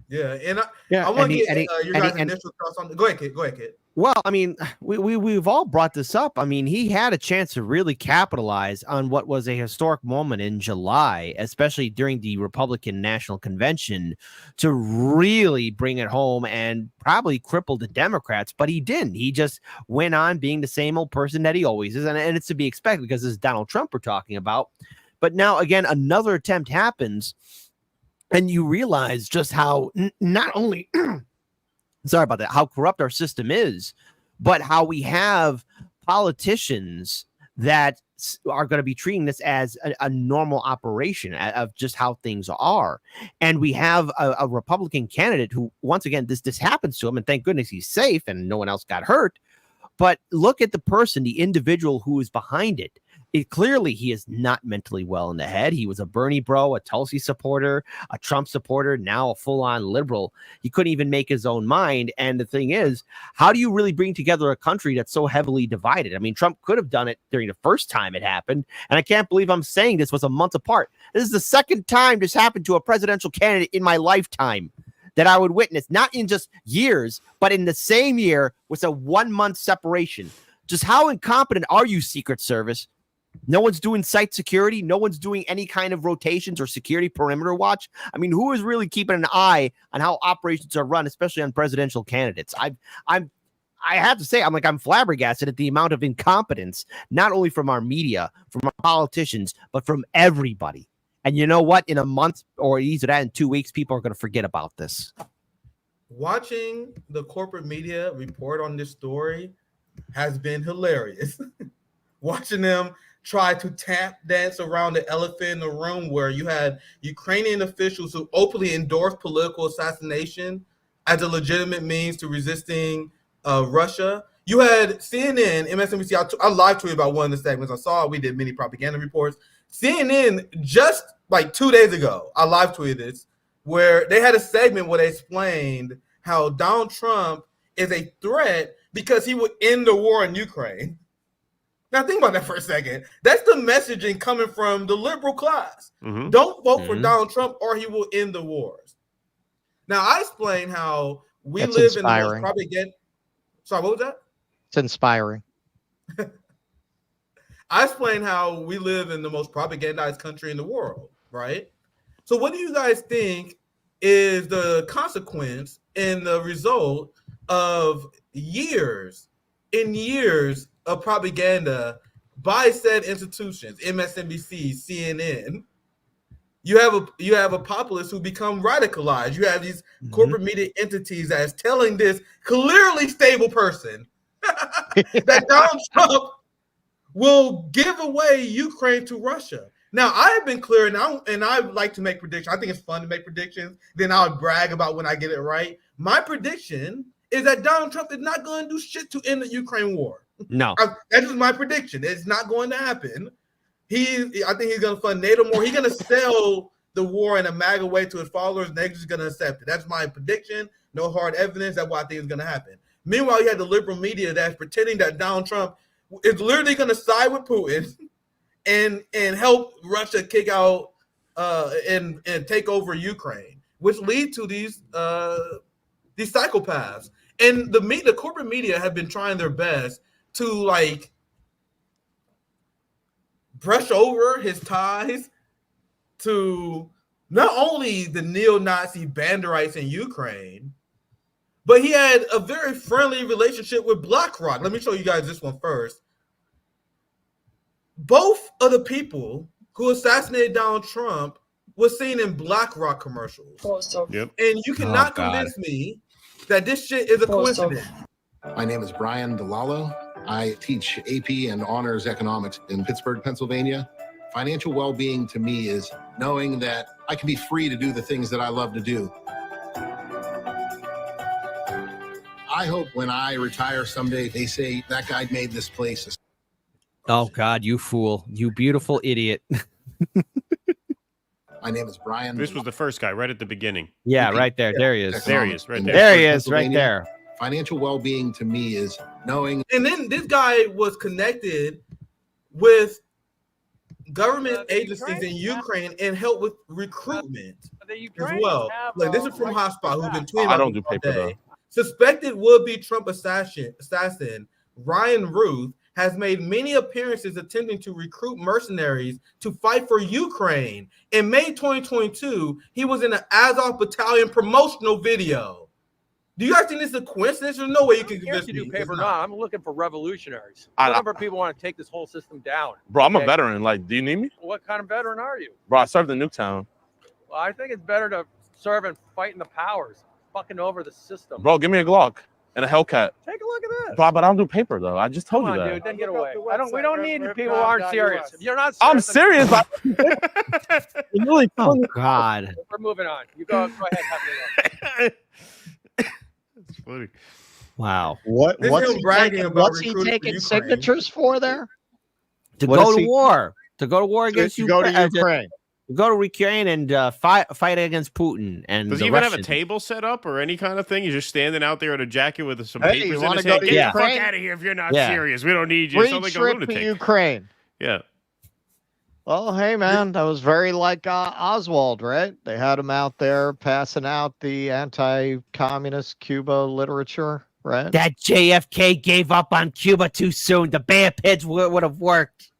Yeah, and I want to get your guys' initial thoughts on. Go ahead, kid. Well, I mean, we've all brought this up. I mean, he had a chance to really capitalize on what was a historic moment in July, especially during the Republican National Convention, to really bring it home and probably cripple the Democrats. But he didn't. He just went on being the same old person that he always is. And it's to be expected, because this is Donald Trump we're talking about. But now, again, another attempt happens, and you realize just how not only... sorry about that, how corrupt our system is, but how we have politicians that are going to be treating this as a normal operation of just how things are. And we have a Republican candidate who, once again, this happens to him, and thank goodness he's safe and no one else got hurt. But look at the person, the individual who is behind it. Clearly, he is not mentally well in the head. He was a Bernie bro, a Tulsi supporter, a Trump supporter, now a full-on liberal. He couldn't even make his own mind. And the thing is, how do you really bring together a country that's so heavily divided? I mean, Trump could have done it during the first time it happened. And I can't believe I'm saying this was a month apart. This is the second time this happened to a presidential candidate in my lifetime that I would witness, not in just years, but in the same year with a 1 month separation. Just how incompetent are you, Secret Service? No one's doing site security. No one's doing any kind of rotations or security perimeter watch. I mean, who is really keeping an eye on how operations are run, especially on presidential candidates? I have to say, I'm flabbergasted at the amount of incompetence, not only from our media, from our politicians, but from everybody. And you know what? In a month, or either that in 2 weeks, people are going to forget about this. Watching the corporate media report on this story has been hilarious. Watching them try to tap dance around the elephant in the room, where you had Ukrainian officials who openly endorsed political assassination as a legitimate means to resisting Russia. You had CNN, MSNBC. I live tweeted about one of the segments. I saw we did many propaganda reports. CNN, just like 2 days ago, I live tweeted this, where they had a segment where they explained how Donald Trump is a threat because he would end the war in Ukraine. Now think about that for a second. That's the messaging coming from the liberal class. Mm-hmm. Don't vote for Donald Trump or he will end the wars. Now I explain how we live inspiring. In the most propaganda. Sorry, what was that? It's inspiring. I explain how we live in the most propagandized country in the world, right? So what do you guys think is the consequence and the result of years in years of propaganda by said institutions, MSNBC, CNN, you have a populace who become radicalized. You have these corporate media entities that is telling this clearly stable person that Donald Trump will give away Ukraine to Russia. Now, I have been clear, and I like to make predictions. I think it's fun to make predictions. Then I'll brag about when I get it right. My prediction is that Donald Trump is not going to do shit to end the Ukraine war. No. That is my prediction. It's not going to happen. I think he's going to fund NATO more. He's going to sell the war in a MAGA way to his followers, and they're just going to accept it. That's my prediction. No hard evidence. That's what I think is going to happen. Meanwhile, you had the liberal media that's pretending that Donald Trump is literally going to side with Putin and help Russia kick out and take over Ukraine, which lead to these psychopaths. And the corporate media have been trying their best to like brush over his ties to not only the neo-Nazi Banderites in Ukraine, but he had a very friendly relationship with BlackRock. Let me show you guys this one first. Both of the people who assassinated Donald Trump was seen in BlackRock commercials. Yep. And you cannot convince me that this shit is a coincidence. My name is Brian DeLallo. I teach AP and honors economics in Pittsburgh, Pennsylvania. Financial well-being to me is knowing that I can be free to do the things that I love to do. I hope when I retire someday, they say that guy made this place. Oh, God, you fool. You beautiful idiot. My name is Brian. This was the first guy right at the beginning. Yeah, right there. There he is. There he is, right there. There he is, right there. Financial well-being to me is knowing. And then this guy was connected with government agencies in Ukraine and helped with recruitment as well. Like this is from Hotspot, who's been tweeting. I don't do paper though. Suspected would-be Trump assassin Ryan Ruth has made many appearances attempting to recruit mercenaries to fight for Ukraine. In May 2022, he was in an Azov Battalion promotional video. Do you guys think this is a coincidence? There's no way you can convince me. Do paper now. I'm looking for revolutionaries. A number of people want to take this whole system down. Bro, I'm a veteran. Like, do you need me? What kind of veteran are you? Bro, I served in Newtown. Well, I think it's better to serve and fight in the powers, fucking over the system. Bro, give me a Glock and a Hellcat. Take a look at this. Bro, but I don't do paper though. I just told Come you on, that. dude, then get away. We don't need people who aren't serious. If you're not serious, I'm serious. It's really Oh, God. we're moving on. You go ahead. Have It's funny. Wow. What's him bragging about what's he recruiting for taking Ukraine. signatures for there? To What go is to he- war. To go to war against To go to Ukraine. Go to Ukraine and fight against Putin and Does the he even have a Russians. table set up or any kind of thing? He's just standing out there in a jacket with some Hey, papers you in wanna his go hand. to Get the Ukraine? fuck out of here if you're not Yeah. serious. We don't need you. Free Sound like a trip to lunatic. Ukraine. Yeah. Well, hey, man, that was very like Oswald, right? They had him out there passing out the anti-communist Cuba literature, right? That JFK gave up on Cuba too soon. The bear pits would have worked.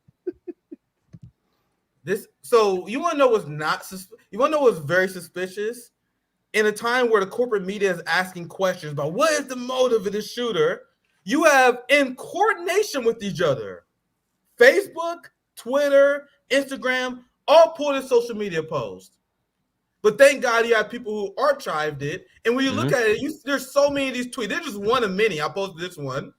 So you want to know what's you want to know what's very suspicious? In a time where the corporate media is asking questions about what is the motive of this shooter, you have in coordination with each other, Facebook, Twitter, Instagram, all put in social media posts. But thank God you have people who archived it. And when you look at it, there's so many of these tweets. There's just one of many. I posted this one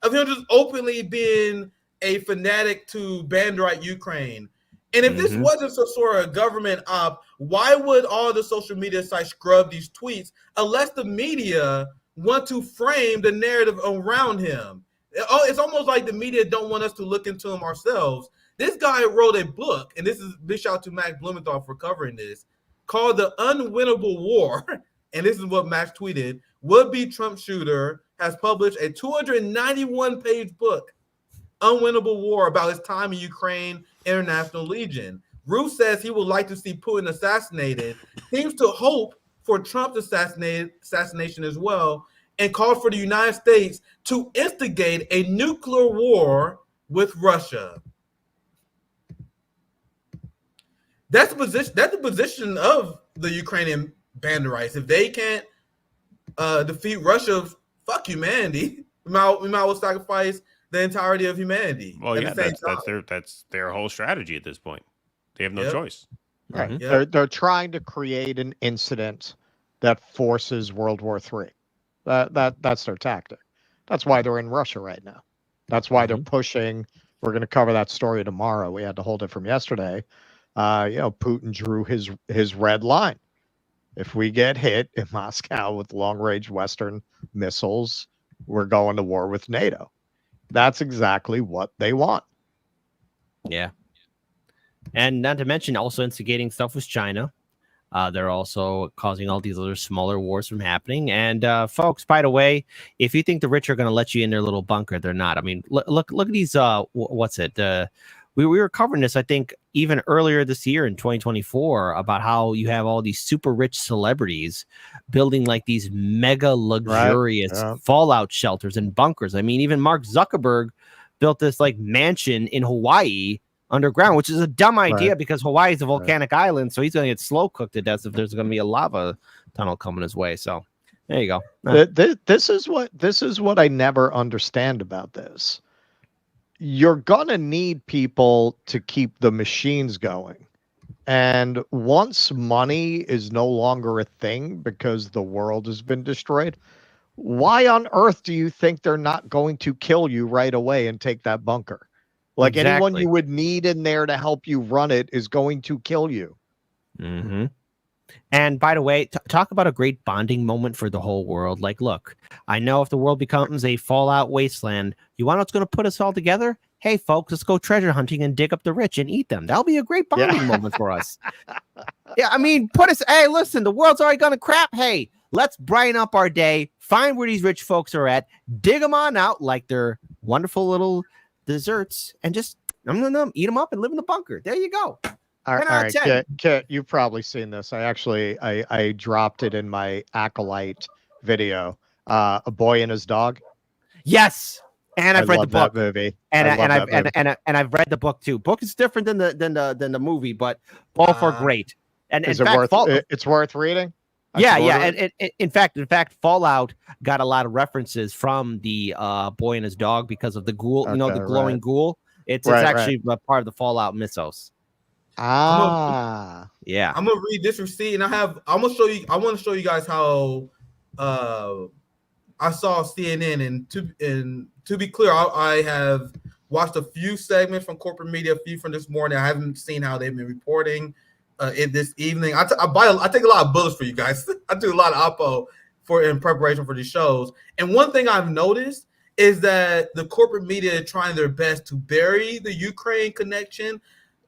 of him just openly being a fanatic to Banderite Ukraine. And if this wasn't some sort of government op, why would all the social media sites scrub these tweets unless the media want to frame the narrative around him? It's almost like the media don't want us to look into him ourselves. This guy wrote a book, and this is big shout out to Max Blumenthal for covering this, called The Unwinnable War. And this is what Max tweeted. Would-be Trump shooter has published a 291-page book, Unwinnable War, about his time in Ukraine International Legion. Ruth says he would like to see Putin assassinated, seems to hope for Trump's assassination as well, and called for the United States to instigate a nuclear war with Russia. That's the position of the Ukrainian Banderites. If they can't defeat Russia, fuck humanity. We might well sacrifice the entirety of humanity. Well, at yeah, the same that's their whole strategy at this point. They have no Yep. choice. Right. Mhm. They're trying to create an incident that forces World War III. That's their tactic. That's why they're in Russia right now. That's why they're pushing. We're going to cover that story tomorrow. We had to hold it from yesterday. Putin drew his red line. If we get hit in Moscow with long-range Western missiles, we're going to war with NATO. That's exactly what they want. Yeah. And not to mention also instigating stuff with China. They're also causing all these other smaller wars from happening. And folks, by the way, if you think the rich are going to let you in their little bunker, they're not. I mean, look at these. What's it? We were covering this, I think, even earlier this year in 2024 about how you have all these super rich celebrities building like these mega luxurious fallout shelters and bunkers. I mean, even Mark Zuckerberg built this like mansion in Hawaii underground, which is a dumb idea because Hawaii is a volcanic island, so he's going to get slow cooked to death if there's going to be a lava tunnel coming his way. So there you go. This is what I never understand about this. You're going to need people to keep the machines going. And once money is no longer a thing because the world has been destroyed, why on earth do you think they're not going to kill you right away and take that bunker? Like anyone you would need in there to help you run it is going to kill you. Mm-hmm. And by the way, talk about a great bonding moment for the whole world. Like, look, I know if the world becomes a fallout wasteland, you want what's going to put us all together? Hey, folks, let's go treasure hunting and dig up the rich and eat them. That'll be a great bonding moment for us. Yeah, I mean, hey, listen, the world's already going to crap. Hey, let's brighten up our day, find where these rich folks are at, dig them on out like they're wonderful little desserts, and just eat them up and live in the bunker. There you go. All right, Kit, you've probably seen this. I dropped it in my Acolyte video. A Boy and His Dog. Yes, and I've read the book. That movie, and I've read the book too. Book is different than the movie, but both are great. And is it worth? It's worth reading. Yeah. And in fact, Fallout got a lot of references from the Boy and His Dog because of the ghoul. The glowing ghoul. It's actually a part of the Fallout mythos. Yeah. I'm gonna read this receipt, and I want to show you guys how I saw CNN, and to be clear, I have watched a few segments from corporate media, a few from this morning. I haven't seen how they've been reporting in this evening. I take a lot of bullets for you guys. I do a lot of oppo in preparation for these shows. And one thing I've noticed is that the corporate media is trying their best to bury the Ukraine connection.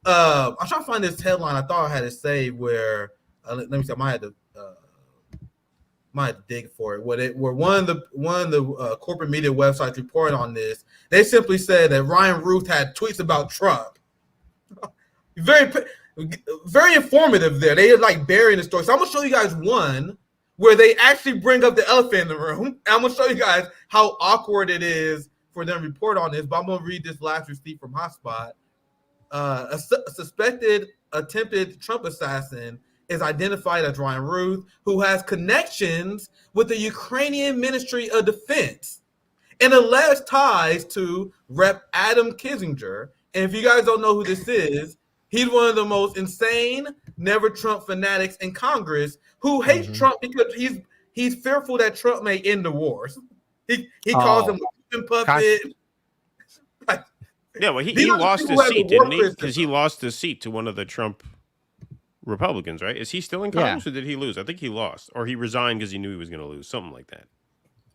I'm trying to find this headline. I thought I had it saved where let me see. I might have to dig for it. Where one of the corporate media websites reported on this. They simply said that Ryan Ruth had tweets about Trump. Very informative there. They are like burying the story. So I'm gonna show you guys one where they actually bring up the elephant in the room. And I'm gonna show you guys how awkward it is for them to report on this. But I'm gonna read this last receipt from Hotspot. A suspected attempted Trump assassin is identified as Ryan Ruth, who has connections with the Ukrainian Ministry of Defense and alleged ties to Rep. Adam Kinzinger. And if you guys don't know who this is, he's one of the most insane never Trump fanatics in Congress who hates Trump because he's fearful that Trump may end the wars. He calls him a puppet. Yeah, well, he lost his seat, didn't he? Because he lost his seat to one of the Trump Republicans, right? Is he still in Congress or did he lose? I think he lost, or he resigned because he knew he was going to lose, something like that.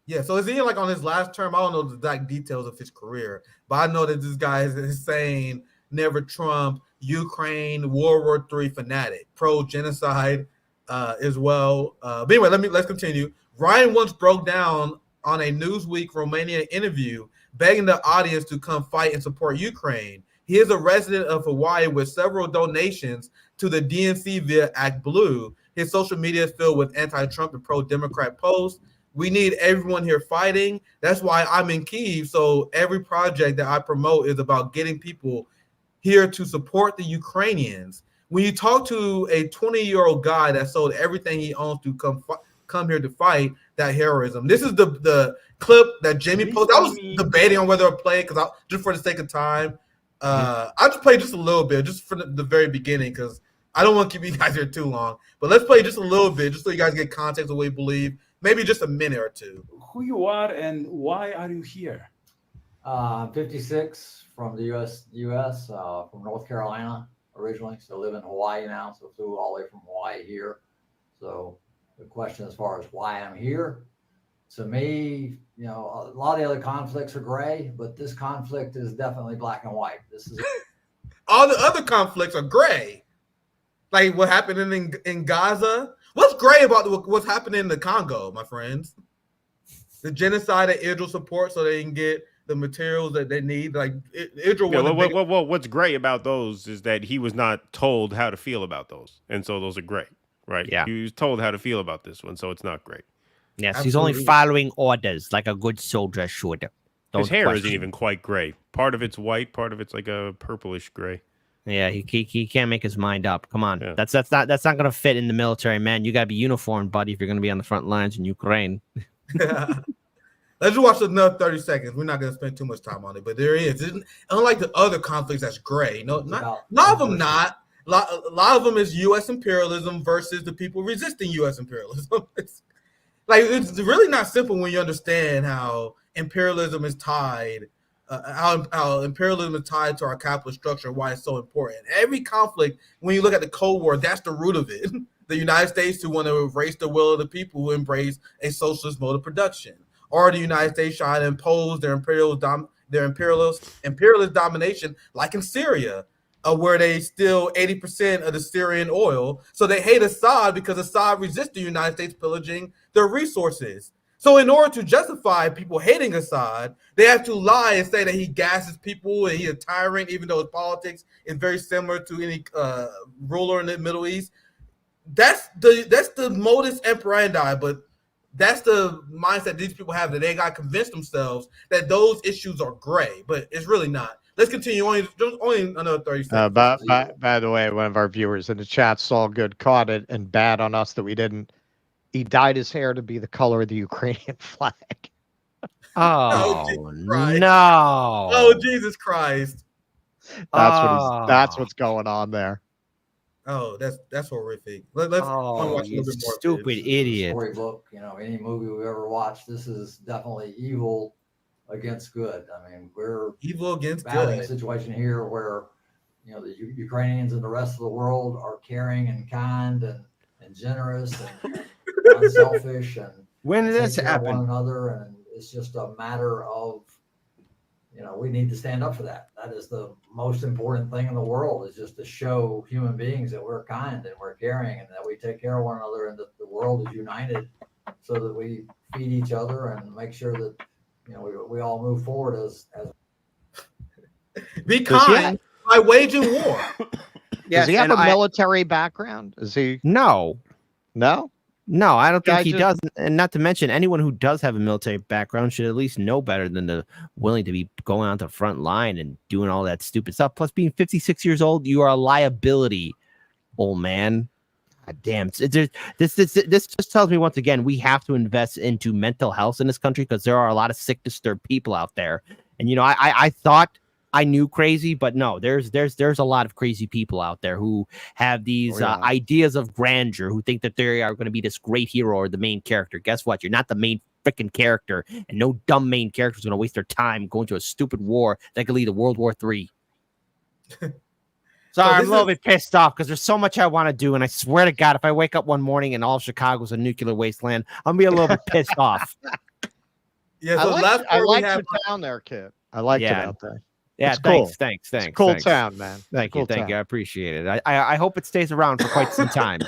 Yeah, so is he like on his last term? I don't know the exact details of his career, but I know that this guy is insane, never Trump, Ukraine, World War III fanatic, pro-genocide as well. But anyway, let's continue. Ryan once broke down on a Newsweek Romania interview, begging the audience to come fight and support Ukraine. He is a resident of Hawaii with several donations to the DNC via Act Blue. His social media is filled with anti-Trump and pro-Democrat posts. We need everyone here fighting. That's why I'm in Kyiv. So every project that I promote is about getting people here to support the Ukrainians. When you talk to a 20-year-old guy that sold everything he owns to come come here to fight that heroism. This is the clip that Jimmy posted. I was debating on whether to play because just for the sake of time, I'll just play just a little bit, just for the very beginning, because I don't want to keep you guys here too long. But let's play just a little bit, just so you guys get context of what we believe. Maybe just a minute or two. Who you are and why are you here? I'm 56 from the U.S. From North Carolina originally, so live in Hawaii now. So flew all the way from Hawaii here. So the question as far as why I'm here, to me, you know, a lot of the other conflicts are gray, but this conflict is definitely black and white. This is all the other conflicts are gray, like what happened in Gaza. What's gray about what's happening in the Congo, my friends? The genocide that Israel supports so they can get the materials that they need. Like Israel. Yeah, what's great about those is that he was not told how to feel about those, and so those are great, right? Yeah, he was told how to feel about this one, so it's not great. Yes, absolutely. He's only following orders like a good soldier should. His hair isn't even quite gray. Part of it's white, part of it's like a purplish gray. Yeah, he can't make his mind up. Come on, yeah. That's not going to fit in the military, man. You got to be uniformed, buddy, if you're going to be on the front lines in Ukraine. Let's just watch another 30 seconds. We're not going to spend too much time on it, but there is. Unlike the other conflicts, that's gray. No, not a lot of them. Not a lot of them is U.S. imperialism versus the people resisting U.S. imperialism. It's really not simple when you understand how imperialism is tied. How imperialism is tied to our capitalist structure, why it's so important. Every conflict, when you look at the Cold War, that's the root of it. The United States who want to erase the will of the people who embrace a socialist mode of production, or the United States trying to impose their imperialist domination, like in Syria, where they steal 80% of the Syrian oil. So they hate Assad because Assad resists the United States pillaging their resources. So in order to justify people hating Assad, they have to lie and say that he gasses people and he's a tyrant, even though his politics is very similar to any ruler in the Middle East. That's the modus operandi, but that's the mindset these people have, that they got to convince themselves that those issues are gray, but it's really not. Let's continue. Only another 30 seconds. By the way, one of our viewers in the chat, Saul Good, caught it, and bad on us that we didn't. He dyed his hair to be the color of the Ukrainian flag. Oh, no. Oh, Jesus Christ. That's what's going on there. Oh, that's horrific. Let's watch a little bit more. Stupid idiot. Storybook, you know, any movie we've ever watched, this is definitely evil against good. I mean, we're evil against battling good. A situation here where, you know, the Ukrainians and the rest of the world are caring and kind and generous and unselfish, and when did this happen? One another, and it's just a matter of, you know, we need to stand up for that. That is the most important thing in the world, is just to show human beings that we're kind and we're caring and that we take care of one another and that the world is united, so that we feed each other and make sure that, you know, we all move forward as be kind by waging war. Does he have a military background? Is he? No, I don't think he does. And not to mention, anyone who does have a military background should at least know better than to willing to be going on the front line and doing all that stupid stuff. Plus, being 56 years old, you are a liability, old man. God damn. This just tells me once again, we have to invest into mental health in this country, because there are a lot of sick, disturbed people out there. And, you know, I thought I knew crazy, but no, there's a lot of crazy people out there who have these ideas of grandeur, who think that they are going to be this great hero or the main character. Guess what? You're not the main freaking character, and no dumb main character is going to waste their time going to a stupid war that could lead to World War III. Sorry, I'm a little bit pissed off because there's so much I want to do, and I swear to God, if I wake up one morning and all of Chicago's a nuclear wasteland, I'm gonna be a little bit pissed off. Yeah, so I like the town there, kid. I like it out there. Yeah, thanks. It's a cool town, man. Thank you. I appreciate it. I hope it stays around for quite some time.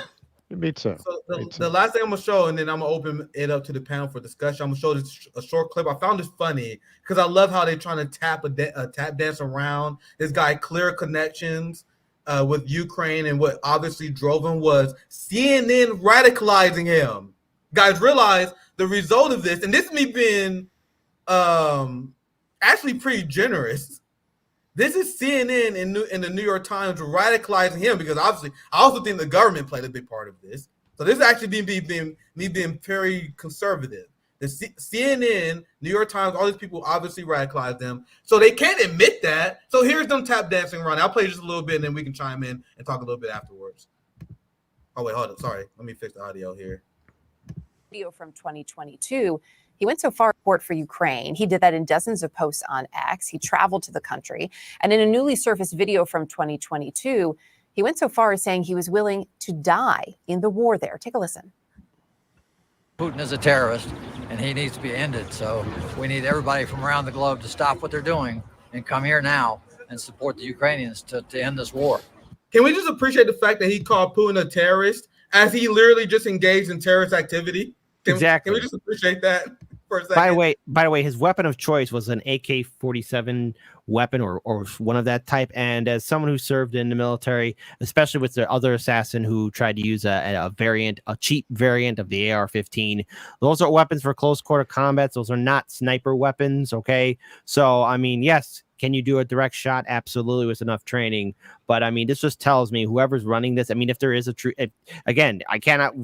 Me too. So the last thing I'm gonna show, and then I'm gonna open it up to the panel for discussion. I'm gonna show this a short clip. I found this funny because I love how they're trying to tap dance around this guy. Clear connections with Ukraine, and what obviously drove him was CNN radicalizing him. Guys, realize the result of this, and this is me being actually pretty generous. This is CNN in the New York Times radicalizing him, because obviously I also think the government played a big part of this. So this is actually me being very conservative. The CNN, New York Times, all these people obviously radicalized them. So they can't admit that. So here's them tap dancing around. I'll play just a little bit and then we can chime in and talk a little bit afterwards. Oh, wait, hold on. Sorry. Let me fix the audio here. Video from 2022. He went so far to support for Ukraine. He did that in dozens of posts on X. He traveled to the country. And in a newly surfaced video from 2022, he went so far as saying he was willing to die in the war there. Take a listen. Putin is a terrorist, and he needs to be ended. So we need everybody from around the globe to stop what they're doing and come here now and support the Ukrainians to end this war. Can we just appreciate the fact that he called Putin a terrorist as he literally just engaged in terrorist activity? Exactly. Can we just appreciate that for a second? By the way, his weapon of choice was an AK-47 weapon or one of that type. And as someone who served in the military, especially with the other assassin who tried to use a cheap variant of the AR-15, those are weapons for close quarter combats. Those are not sniper weapons. Okay. So, I mean, yes. Can you do a direct shot? Absolutely, with enough training. But I mean, this just tells me whoever's running this. I mean, if there is again, I cannot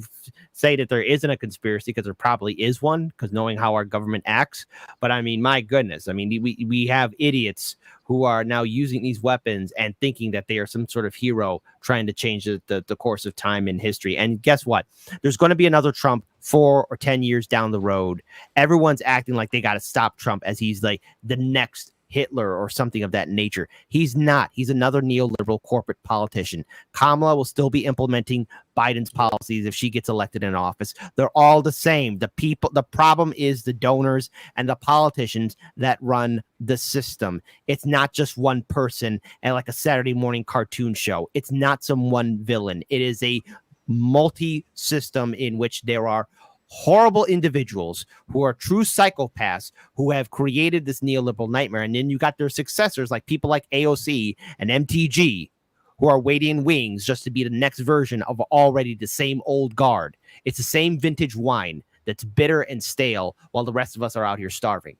say that there isn't a conspiracy because there probably is one. Because knowing how our government acts, but I mean, my goodness, I mean, we have idiots who are now using these weapons and thinking that they are some sort of hero trying to change the course of time in history. And guess what? There's going to be another Trump 4 or 10 years down the road. Everyone's acting like they got to stop Trump as he's like the next Hitler or something of that nature. He's not. He's another neoliberal corporate politician. Kamala will still be implementing Biden's policies if she gets elected in office. They're all the same. The problem is the donors and the politicians that run the system. It's not just one person and like a Saturday morning cartoon show. It's not some one villain. It is a multi-system in which there are horrible individuals who are true psychopaths who have created this neoliberal nightmare. And then you got their successors, like people like AOC and MTG, who are waiting in wings just to be the next version of already the same old guard. It's the same vintage wine that's bitter and stale while the rest of us are out here starving.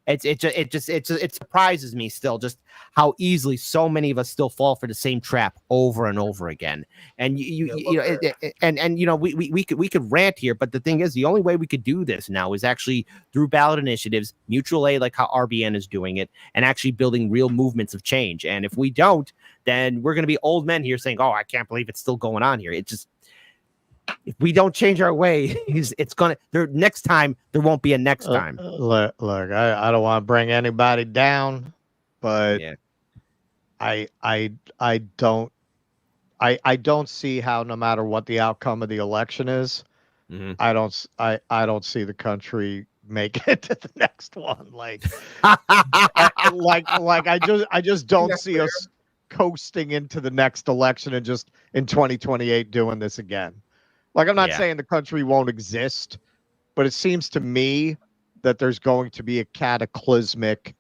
It surprises me still just how easily so many of us still fall for the same trap over and over again. And we could rant here, but the thing is, the only way we could do this now is actually through ballot initiatives, mutual aid, like how RBN is doing it, and actually building real movements of change. And if we don't, then we're going to be old men here saying, "Oh, I can't believe it's still going on here." It just, if we don't change our way, it's gonna. Next time there won't be a next time. Look, I don't want to bring anybody down, but yeah. I don't see how, no matter what the outcome of the election is, I don't see the country make it to the next one. I just don't see us coasting into the next election and just in 2028 doing this again. Like, I'm not saying the country won't exist, but it seems to me that there's going to be a cataclysmic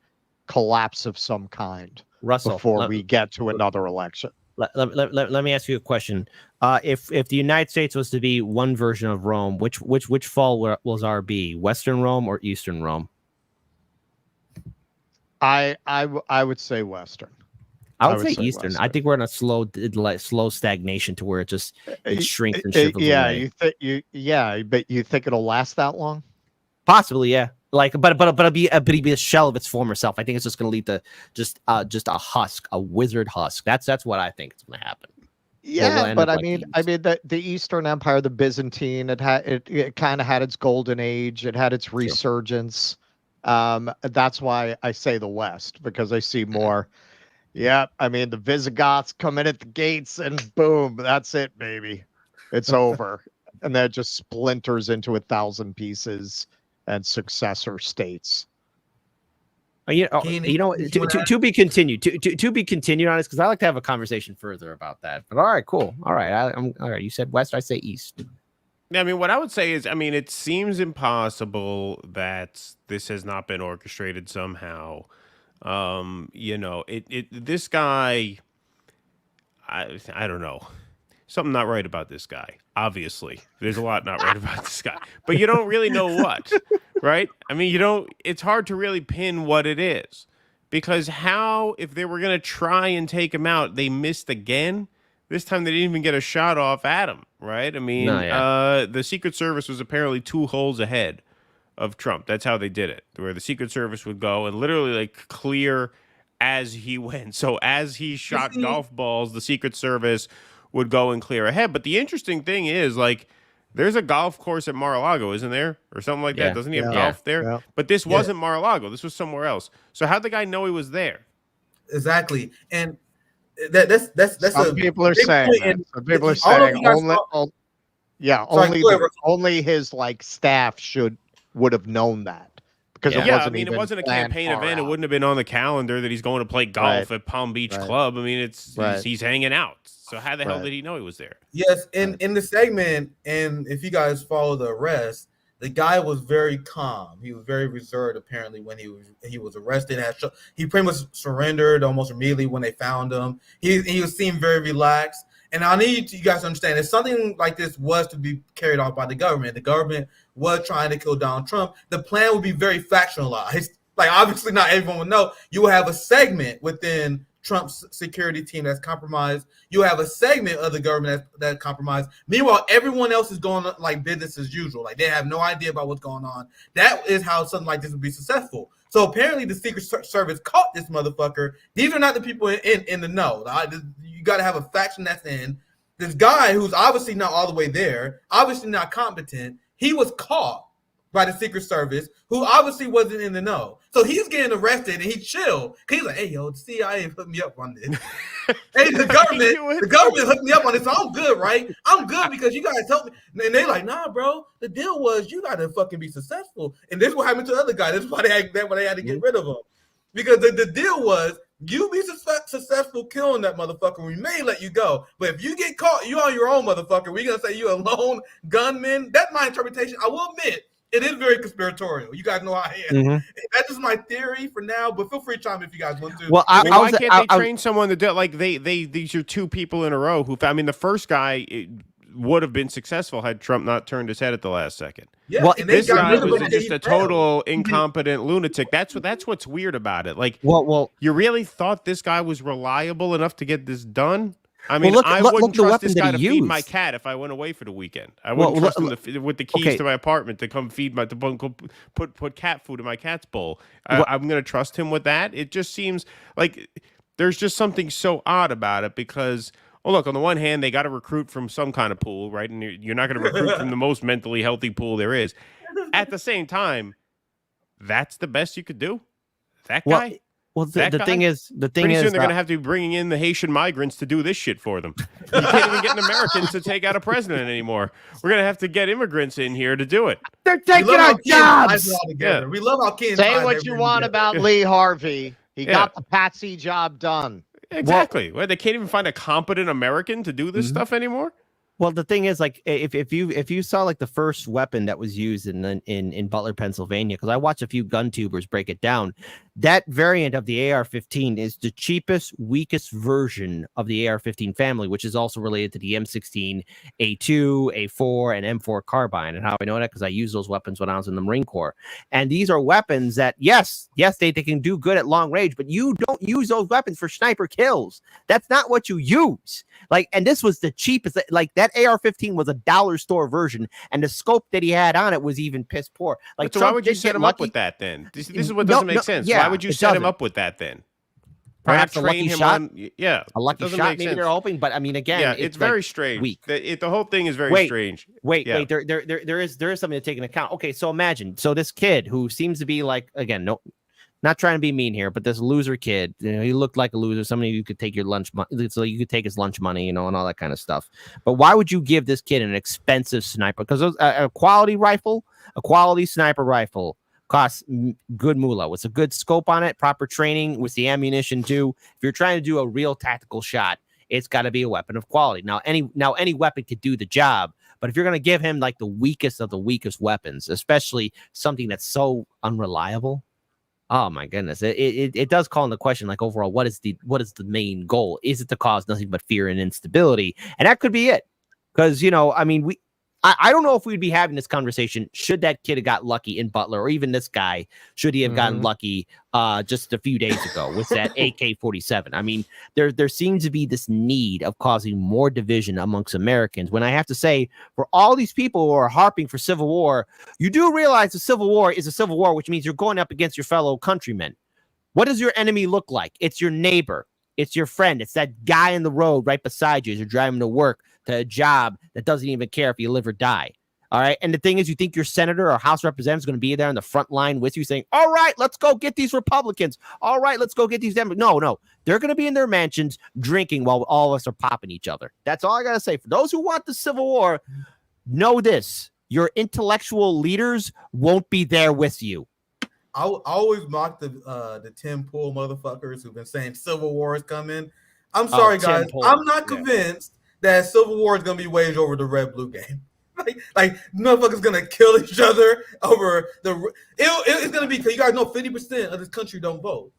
collapse of some kind, Russell, before we get to another election. Let me ask you a question. If the United States was to be one version of Rome, which fall was our be? Western Rome or Eastern Rome? I would say Western. I would say Eastern. Western. I think we're in a slow stagnation to where it shrinks and shrivels away. But you think it'll last that long? Possibly, yeah. But it'll be a shell of its former self. I think it's just going to lead to just a husk, a wizard husk. That's what I think is going to happen. Yeah, but I mean the Eastern Empire, the Byzantine, it kind of had its golden age. It had its resurgence. That's why I say the West, because I see more. Yeah, I mean, the Visigoths come in at the gates and boom, that's it, baby. It's over. And then it just splinters into 1,000 pieces and successor states. To be continued. To be continued on this, because I like to have a conversation further about that. But all right, cool. All right, all right. You said West, I say East. I mean, what I would say is, I mean, it seems impossible that this has not been orchestrated somehow. This guy, I don't know, something not right about this guy. Obviously, there's a lot not right about this guy, but you don't really know what, right? I mean, it's hard to really pin what it is, because if they were going to try and take him out, they missed again. This time they didn't even get a shot off at him, right? I mean, the Secret Service was apparently 2 holes ahead of Trump. That's how they did it, where the Secret Service would go and literally like clear as he went. So as he shot golf balls, the Secret Service would go and clear ahead. But the interesting thing is, like, there's a golf course at Mar-a-Lago, isn't there? Or something like that. Doesn't he have golf there? Yeah. But this wasn't Mar-a-Lago. This was somewhere else. So how'd the guy know he was there? Exactly. And that's some people are saying that. Some people are saying only his like staff would have known that. Because it wasn't a campaign event. It wouldn't have been on the calendar that he's going to play golf at Palm Beach Club. I mean, he's hanging out. So how the hell did he know he was there? Yes, in the segment, and if you guys follow the arrest, the guy was very calm. He was very reserved, apparently, when he was arrested. He pretty much surrendered almost immediately when they found him. He seemed very relaxed. And I need you guys to understand, if something like this was to be carried out by the government was trying to kill Donald Trump, the plan would be very factionalized. Like, obviously, not everyone would know. You will have a segment within Trump's security team that's compromised. You have a segment of the government that's compromised. Meanwhile, everyone else is going like business as usual. Like, they have no idea about what's going on. That is how something like this would be successful. So apparently the Secret Service caught this motherfucker. These are not the people in the know. You got to have a faction that's in. This guy who's obviously not all the way there, obviously not competent, he was caught by the Secret Service, who obviously wasn't in the know. So he's getting arrested and he chilled. He's like, hey, yo, the CIA hooked me up on this. Hey, the government hooked me up on this. So I'm good, right? I'm good because you guys helped me. And they're like, nah, bro, the deal was you got to fucking be successful. And this is what happened to the other guy. This is why they had to get rid of him. Because the deal was you be successful killing that motherfucker. We may let you go. But if you get caught, you on your own, motherfucker. We're going to say you a lone gunman. That's my interpretation. I will admit, it is very conspiratorial. You guys know how I am. Mm-hmm. That's just my theory for now, but feel free to chime if you guys want to. Well, why can't they train someone to do it? Like these are 2 people in a row who, I mean, the first guy would have been successful had Trump not turned his head at the last second. Yeah, well, this guy was just a total incompetent lunatic. That's what's weird about it. Like, you really thought this guy was reliable enough to get this done? I mean, I wouldn't trust this guy to feed my cat if I went away for the weekend. I wouldn't trust him with the keys to my apartment to come feed put cat food in my cat's bowl. I'm going to trust him with that. It just seems like there's just something so odd about it because, well, look, on the one hand, they got to recruit from some kind of pool, right? And you're not going to recruit from the most mentally healthy pool there is. At the same time, that's the best you could do. That guy. Well, the thing is, pretty soon they're going to have to be bringing in the Haitian migrants to do this shit for them. You can't even get an American to take out a president anymore. We're going to have to get immigrants in here to do it. They're taking our jobs. Yeah. We love our kids. Say what you want about Lee Harvey. He got the patsy job done. Exactly. Well, they can't even find a competent American to do this stuff anymore. Well, the thing is, like, if you saw like the first weapon that was used in Butler, Pennsylvania, because I watched a few gun tubers break it down, that variant of the AR-15 is the cheapest, weakest version of the AR-15 family, which is also related to the M16 A2, A4, and M4 carbine. And how I know that? Because I used those weapons when I was in the Marine Corps. And these are weapons that, yes, they can do good at long range, but you don't use those weapons for sniper kills. That's not what you use. Like, and this was the cheapest. Like, that AR-15 was a dollar store version, and the scope that he had on it was even piss poor. Like, so why would you set him up with that then? This is what doesn't make sense. Yeah, why would you set him up with that then? Perhaps a lucky shot. A lucky shot. Maybe they're hoping, but I mean, again, it's very strange. Weak. The whole thing is very strange. Wait. There is something to take into account. Okay, so imagine, this kid who seems to be like, again, not trying to be mean here, but this loser kid, he looked like a loser. Somebody you could take your lunch money, so you could take his lunch money, and all that kind of stuff. But why would you give this kid an expensive sniper? Because a quality sniper rifle costs good moolah. With a good scope on it, proper training, with the ammunition too. If you're trying to do a real tactical shot, it's got to be a weapon of quality. Now any weapon could do the job, but if you're going to give him like the weakest of the weakest weapons, especially something that's so unreliable. Oh my goodness! It does call into question, like, overall, what is the main goal? Is it to cause nothing but fear and instability? And that could be it, because I mean, I don't know if we'd be having this conversation should that kid have got lucky in Butler, or even this guy should he have gotten lucky just a few days ago with that AK-47. I mean, there seems to be this need of causing more division amongst Americans. When I have to say, for all these people who are harping for civil war, you do realize the civil war is a civil war, which means you're going up against your fellow countrymen. What does your enemy look like? It's your neighbor. It's your friend. It's that guy in the road right beside you as you're driving to work, to a job that doesn't even care if you live or die. All right. And the thing is, you think your senator or House representative is going to be there on the front line with you saying, all right, let's go get these Republicans. All right, let's go get these Democrats. No. They're going to be in their mansions drinking while all of us are popping each other. That's all I got to say. For those who want the Civil War, know this. Your intellectual leaders won't be there with you. I always mock the Tim Pool motherfuckers who've been saying Civil War is coming. I'm sorry, guys. I'm not convinced that Civil War is going to be waged over the red-blue game. like motherfuckers going to kill each other over the... It's going to be... Because you guys know 50% of this country don't vote.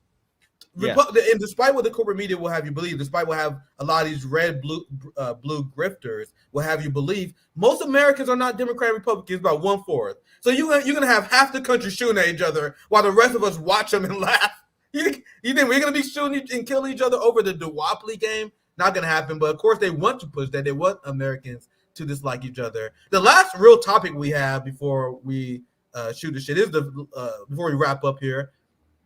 Yeah. And despite what the corporate media will have you believe, despite what have a lot of these blue grifters will have you believe, most Americans are not Democrat Republicans, about 1/4. So you're gonna have half the country shooting at each other while the rest of us watch them and laugh. You think we're gonna be shooting and killing each other over the duopoly game? Not gonna happen. But of course they want to push that. They want Americans to dislike each other. The last real topic we have before we shoot the shit is before we wrap up here.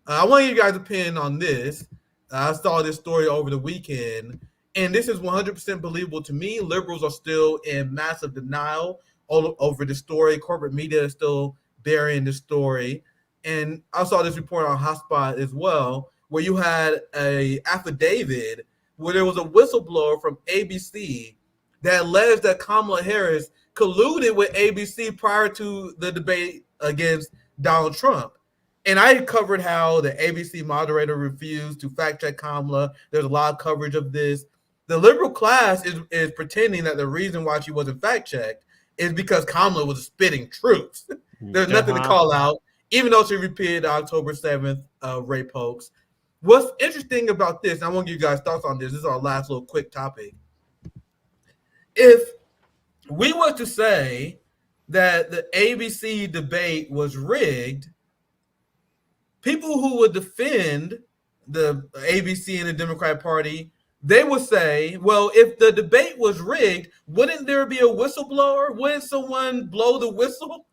I want you guys' opinion on this. I saw this story over the weekend, and this is 100% believable to me. Liberals are still in massive denial over the story. Corporate media is still burying the story. And I saw this report on Hotspot as well, where you had a affidavit where there was a whistleblower from ABC that alleged that Kamala Harris colluded with ABC prior to the debate against Donald Trump. And I covered how the ABC moderator refused to fact check Kamala. There's a lot of coverage of this. The liberal class is pretending that the reason why she wasn't fact checked is because Kamala was spitting truth. There's nothing to call out, even though she repeated the October 7th rape hoax. What's interesting about this, and I want to give you guys thoughts on this. This is our last little quick topic. If we were to say that the ABC debate was rigged, people who would defend the ABC and the Democratic Party, they would say, well, if the debate was rigged, wouldn't there be a whistleblower? Wouldn't someone blow the whistle?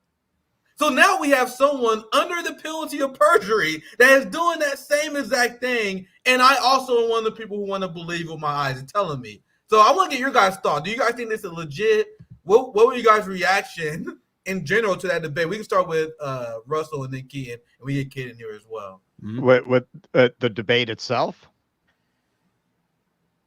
So now we have someone under the penalty of perjury that is doing that same exact thing. And I also am one of the people who want to believe with my eyes and telling me. So I want to get your guys' thought. Do you guys think this is legit? What were you guys' reaction in general to that debate? We can start with Russell and then Keaton, and we get Keaton here as well. With the debate itself?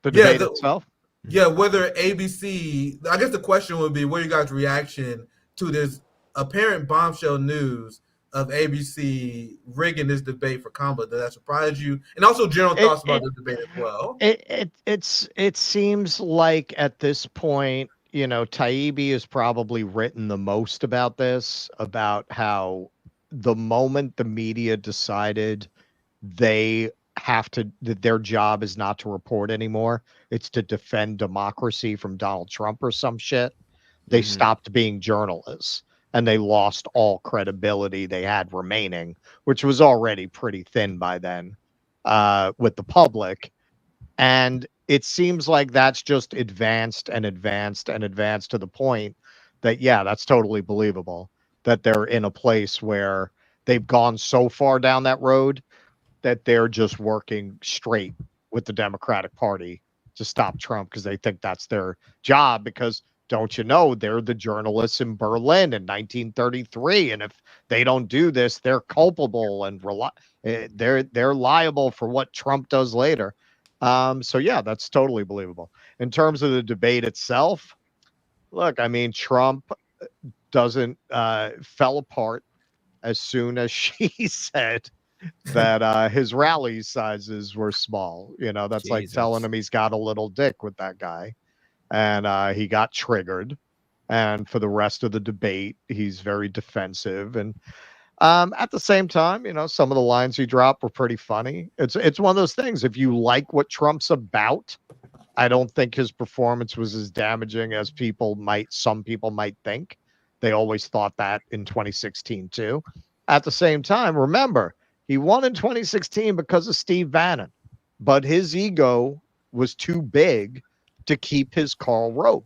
The debate itself? Yeah, whether ABC, I guess the question would be, what are you guys' reaction to this apparent bombshell news of ABC rigging this debate for Kamala? Did that surprise you? And also general thoughts about the debate as well. It seems like at this point, you know, Taibbi has probably written the most about this, about how the moment the media decided that their job is not to report anymore, it's to defend democracy from Donald Trump or some shit, they stopped being journalists and they lost all credibility they had remaining, which was already pretty thin by then with the public. And it seems like that's just advanced and advanced and advanced to the point that, yeah, that's totally believable, that they're in a place where they've gone so far down that road that they're just working straight with the Democratic Party to stop Trump because they think that's their job. Because don't you know, they're the journalists in Berlin in 1933. And if they don't do this, they're culpable and they're liable for what Trump does later. So yeah, that's totally believable. In terms of the debate itself, look, I mean, Trump fell apart as soon as she said that his rally sizes were small. You know, that's like telling him he's got a little dick with that guy. And he got triggered. And for the rest of the debate, he's very defensive. And at the same time, you know, some of the lines he dropped were pretty funny. It's one of those things. If you like what Trump's about, I don't think his performance was as damaging as some people might think. They always thought that in 2016 too. At the same time, remember, he won in 2016 because of Steve Bannon, but his ego was too big to keep his Karl Rove.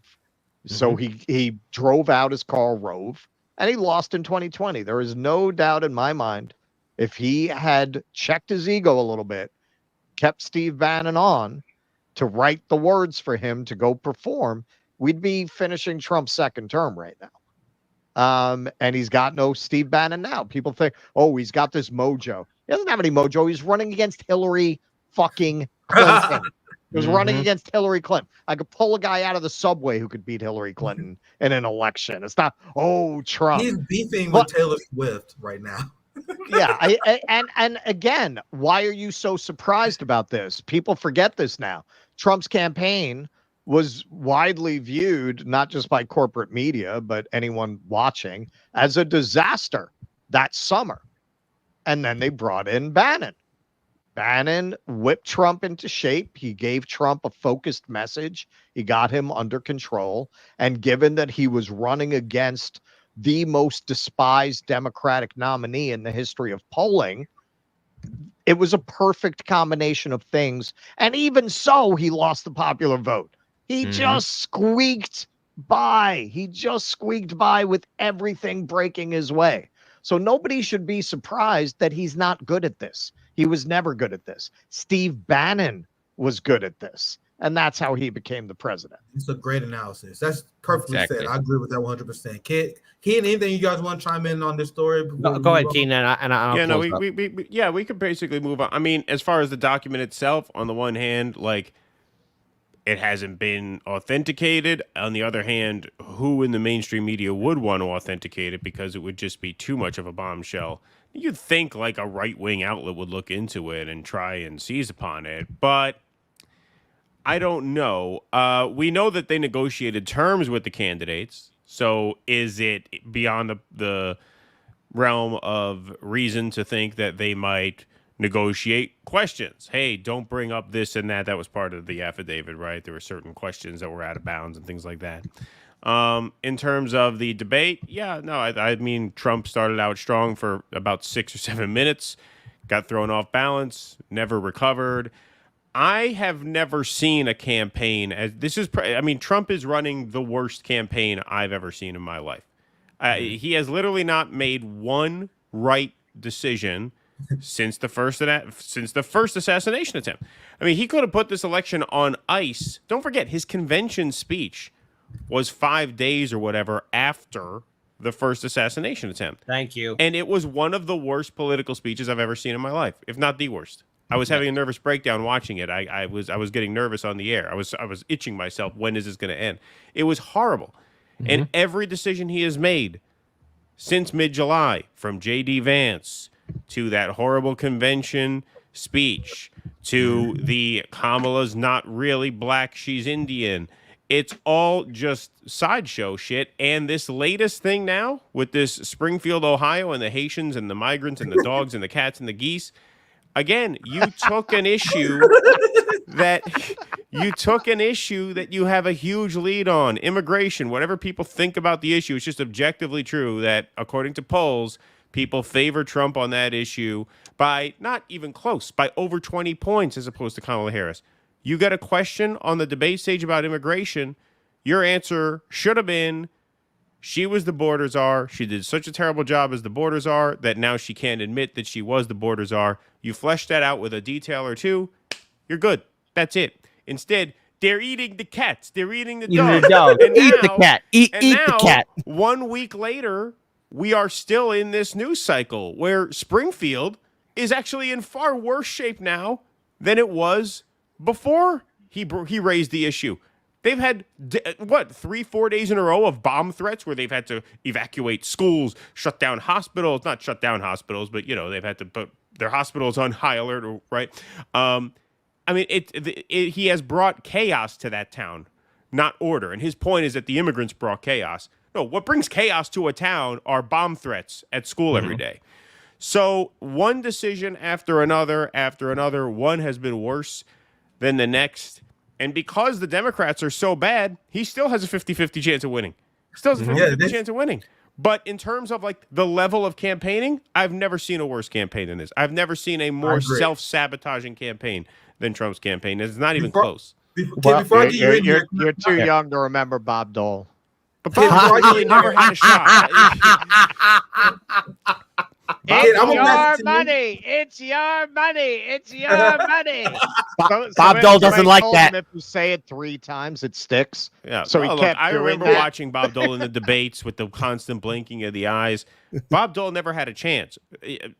So he drove out his Karl Rove and he lost in 2020. There is no doubt in my mind, if he had checked his ego a little bit, kept Steve Bannon on to write the words for him to go perform, we'd be finishing Trump's second term right now. And he's got no Steve Bannon now. People think, oh, he's got this mojo. He doesn't have any mojo. He's running against Hillary fucking Clinton. He was running against Hillary Clinton. I could pull a guy out of the subway who could beat Hillary Clinton in an election. It's not, oh, Trump. He's beefing with Taylor Swift right now. Yeah, and again, why are you so surprised about this? People forget this now. Trump's campaign was widely viewed, not just by corporate media, but anyone watching, as a disaster that summer. And then they brought in Bannon. Bannon whipped Trump into shape. He gave Trump a focused message. He got him under control. And given that he was running against the most despised Democratic nominee in the history of polling, it was a perfect combination of things. And even so, he lost the popular vote. He just squeaked by. He just squeaked by with everything breaking his way. So nobody should be surprised that he's not good at this. He was never good at this. Steve Bannon was good at this. And that's how he became the president. It's a great analysis. That's perfectly said. I agree with that 100%. Kid, anything you guys want to chime in on this story? No, go ahead, Keenan. We could basically move on. I mean, as far as the document itself, on the one hand, like, it hasn't been authenticated. On the other hand, who in the mainstream media would want to authenticate it because it would just be too much of a bombshell? You'd think like a right-wing outlet would look into it and try and seize upon it, but I don't know. We know that they negotiated terms with the candidates. So is it beyond the realm of reason to think that they might negotiate questions? Hey, don't bring up this and that. That was part of the affidavit, right? There were certain questions that were out of bounds and things like that. In terms of the debate, I mean, Trump started out strong for about 6 or 7 minutes, got thrown off balance, never recovered. I have never seen a campaign Trump is running the worst campaign I've ever seen in my life. He has literally not made one right decision since the first assassination attempt. I mean, he could have put this election on ice. Don't forget, his convention speech was 5 days or whatever after the first assassination attempt. Thank you. And it was one of the worst political speeches I've ever seen in my life, if not the worst. I was having a nervous breakdown watching it. I was getting nervous on the air. I was itching myself. When is this going to end? It was horrible. And every decision he has made since mid-July, from J.D. Vance to that horrible convention speech to the Kamala's not really black, she's Indian, it's all just sideshow shit. And this latest thing now with this Springfield, Ohio, and the Haitians and the migrants and the dogs and the cats and the geese, again, you took an issue that you have a huge lead on. Immigration, whatever people think about the issue, it's just objectively true that according to polls, people favor Trump on that issue by not even close, by over 20 points as opposed to Kamala Harris. You got a question on the debate stage about immigration, your answer should have been, she was the border czar. She did such a terrible job as the border czar that now she can't admit that she was the border czar. You flesh that out with a detail or two, you're good. That's it. Instead, they're eating the cats. They're eating the dog. Eat the cat. Eat the cat. 1 week later, we are still in this news cycle where Springfield is actually in far worse shape now than it was before he raised the issue. They've had, 3-4 days in a row of bomb threats where they've had to evacuate schools, shut down hospitals, not shut down hospitals, but, they've had to put their hospitals on high alert, right? He has brought chaos to that town, not order. And his point is that the immigrants brought chaos. No, what brings chaos to a town are bomb threats at school every day. So one decision after another, one has been worse than the next. And because the Democrats are so bad, he still has a 50-50 chance of winning. Still has a 50-50 chance of winning. But in terms of like the level of campaigning, I've never seen a worse campaign than this. I've never seen a more self-sabotaging campaign than Trump's campaign. It's not even close. You're too young to remember Bob Dole. But Bob really never had a shot. It's your money. Bob Dole doesn't like that. If you say it 3 times, it sticks. Yeah. So well, he kept I remember that. watching Bob Dole in the debates with the constant blinking of the eyes. Bob Dole never had a chance.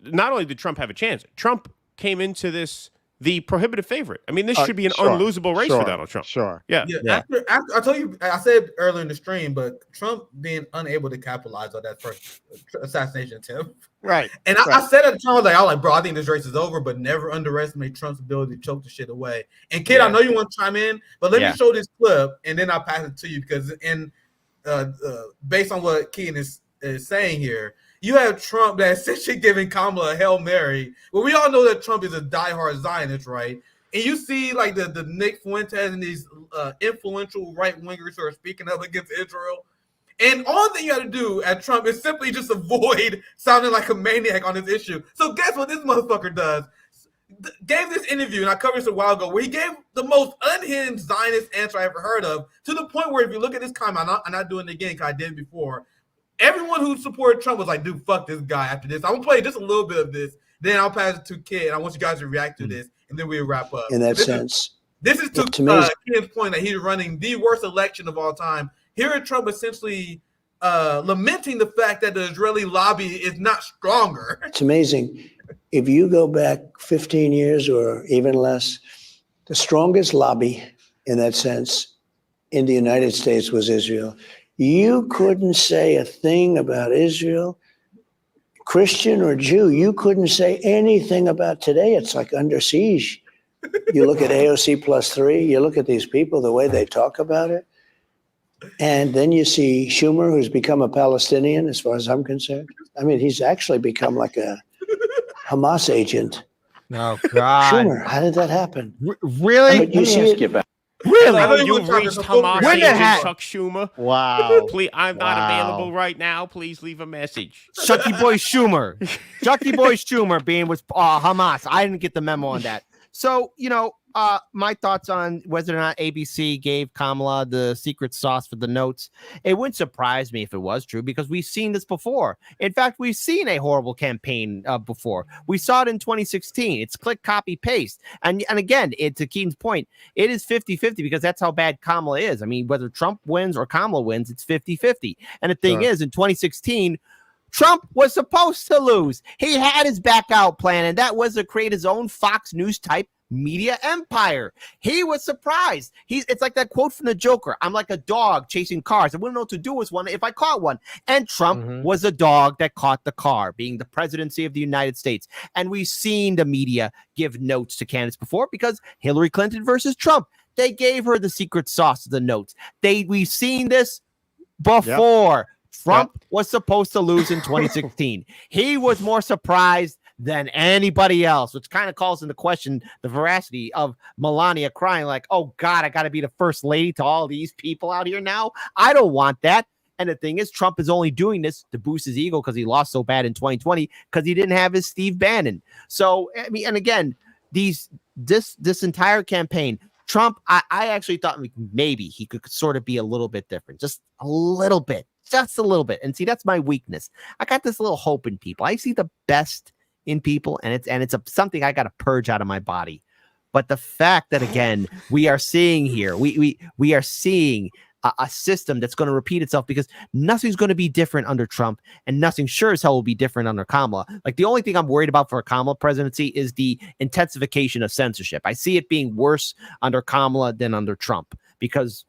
Not only did Trump have a chance, Trump came into this the prohibitive favorite. I mean, this should be an unlosable race for Donald Trump. Yeah. After I told you, I said earlier in the stream, but Trump being unable to capitalize on that first assassination attempt. Right. And I said at the time, I was like, bro, I think this race is over, but never underestimate Trump's ability to choke the shit away. And Kid, I know you want to chime in, but let me show this clip and then I'll pass it to you because based on what Keaton is saying here, you have Trump that's essentially giving Kamala a Hail Mary. Well, we all know that Trump is a diehard Zionist, right? And you see like the Nick Fuentes and these influential right-wingers who are speaking up against Israel. And all thing you got to do at Trump is simply just avoid sounding like a maniac on this issue. So guess what this motherfucker does? Gave this interview, and I covered this a while ago, where he gave the most unhinged Zionist answer I ever heard of, to the point where if you look at this comment, I'm not doing it again because I did it before. Everyone who supported Trump was like, dude, fuck this guy after this. I'm going to play just a little bit of this. Then I'll pass it to Kid. I want you guys to react to this, and then we'll wrap up. In that sense. This is to Kid's point that he's running the worst election of all time. Here at Trump essentially lamenting the fact that the Israeli lobby is not stronger. It's amazing. If you go back 15 years or even less, the strongest lobby in that sense in the United States was Israel. You couldn't say a thing about Israel, Christian or Jew. You couldn't say anything about today. It's like under siege. You look at AOC +3, you look at these people, the way they talk about it. And then you see Schumer, who's become a Palestinian, as far as I'm concerned. I mean, he's actually become like a Hamas agent. Oh, God. Schumer, how did that happen? Really? I mean, you see it. Really? You reached Hamas agent Chuck Schumer. Wow. Please, I'm not available right now. Please leave a message. Chucky Boy Schumer. Chucky Boy Schumer being with Hamas. I didn't get the memo on that. So, my thoughts on whether or not ABC gave Kamala the secret sauce for the notes. It wouldn't surprise me if it was true because we've seen this before. In fact, we've seen a horrible campaign before. We saw it in 2016. It's click, copy, paste. And again, to Keaton's point, it is 50-50 because that's how bad Kamala is. I mean, whether Trump wins or Kamala wins, it's 50-50. And the thing is, in 2016, Trump was supposed to lose. He had his back out plan, and that was to create his own Fox News type media empire. He was surprised. It's like that quote from the Joker. I'm like a dog chasing cars. I wouldn't know what to do with one if I caught one. And Trump was a dog that caught the car, being the presidency of the United States. And we've seen the media give notes to candidates before because Hillary Clinton versus Trump. They gave her the secret sauce of the notes. We've seen this before. Yep. Trump was supposed to lose in 2016. He was more surprised than anybody else, which kind of calls into question the veracity of Melania crying like, oh, God, I got to be the first lady to all these people out here now. I don't want that. And the thing is, Trump is only doing this to boost his ego because he lost so bad in 2020 because he didn't have his Steve Bannon. So, I mean, and again, this entire campaign, Trump, I actually thought maybe he could sort of be a little bit different, just a little bit. Just a little bit. And see, that's my weakness. I got this little hope in people. I see the best in people, and it's something I got to purge out of my body. But the fact that, again, we are seeing here, we are seeing a system that's going to repeat itself because nothing's going to be different under Trump, and nothing sure as hell will be different under Kamala. Like, the only thing I'm worried about for a Kamala presidency is the intensification of censorship. I see it being worse under Kamala than under Trump because,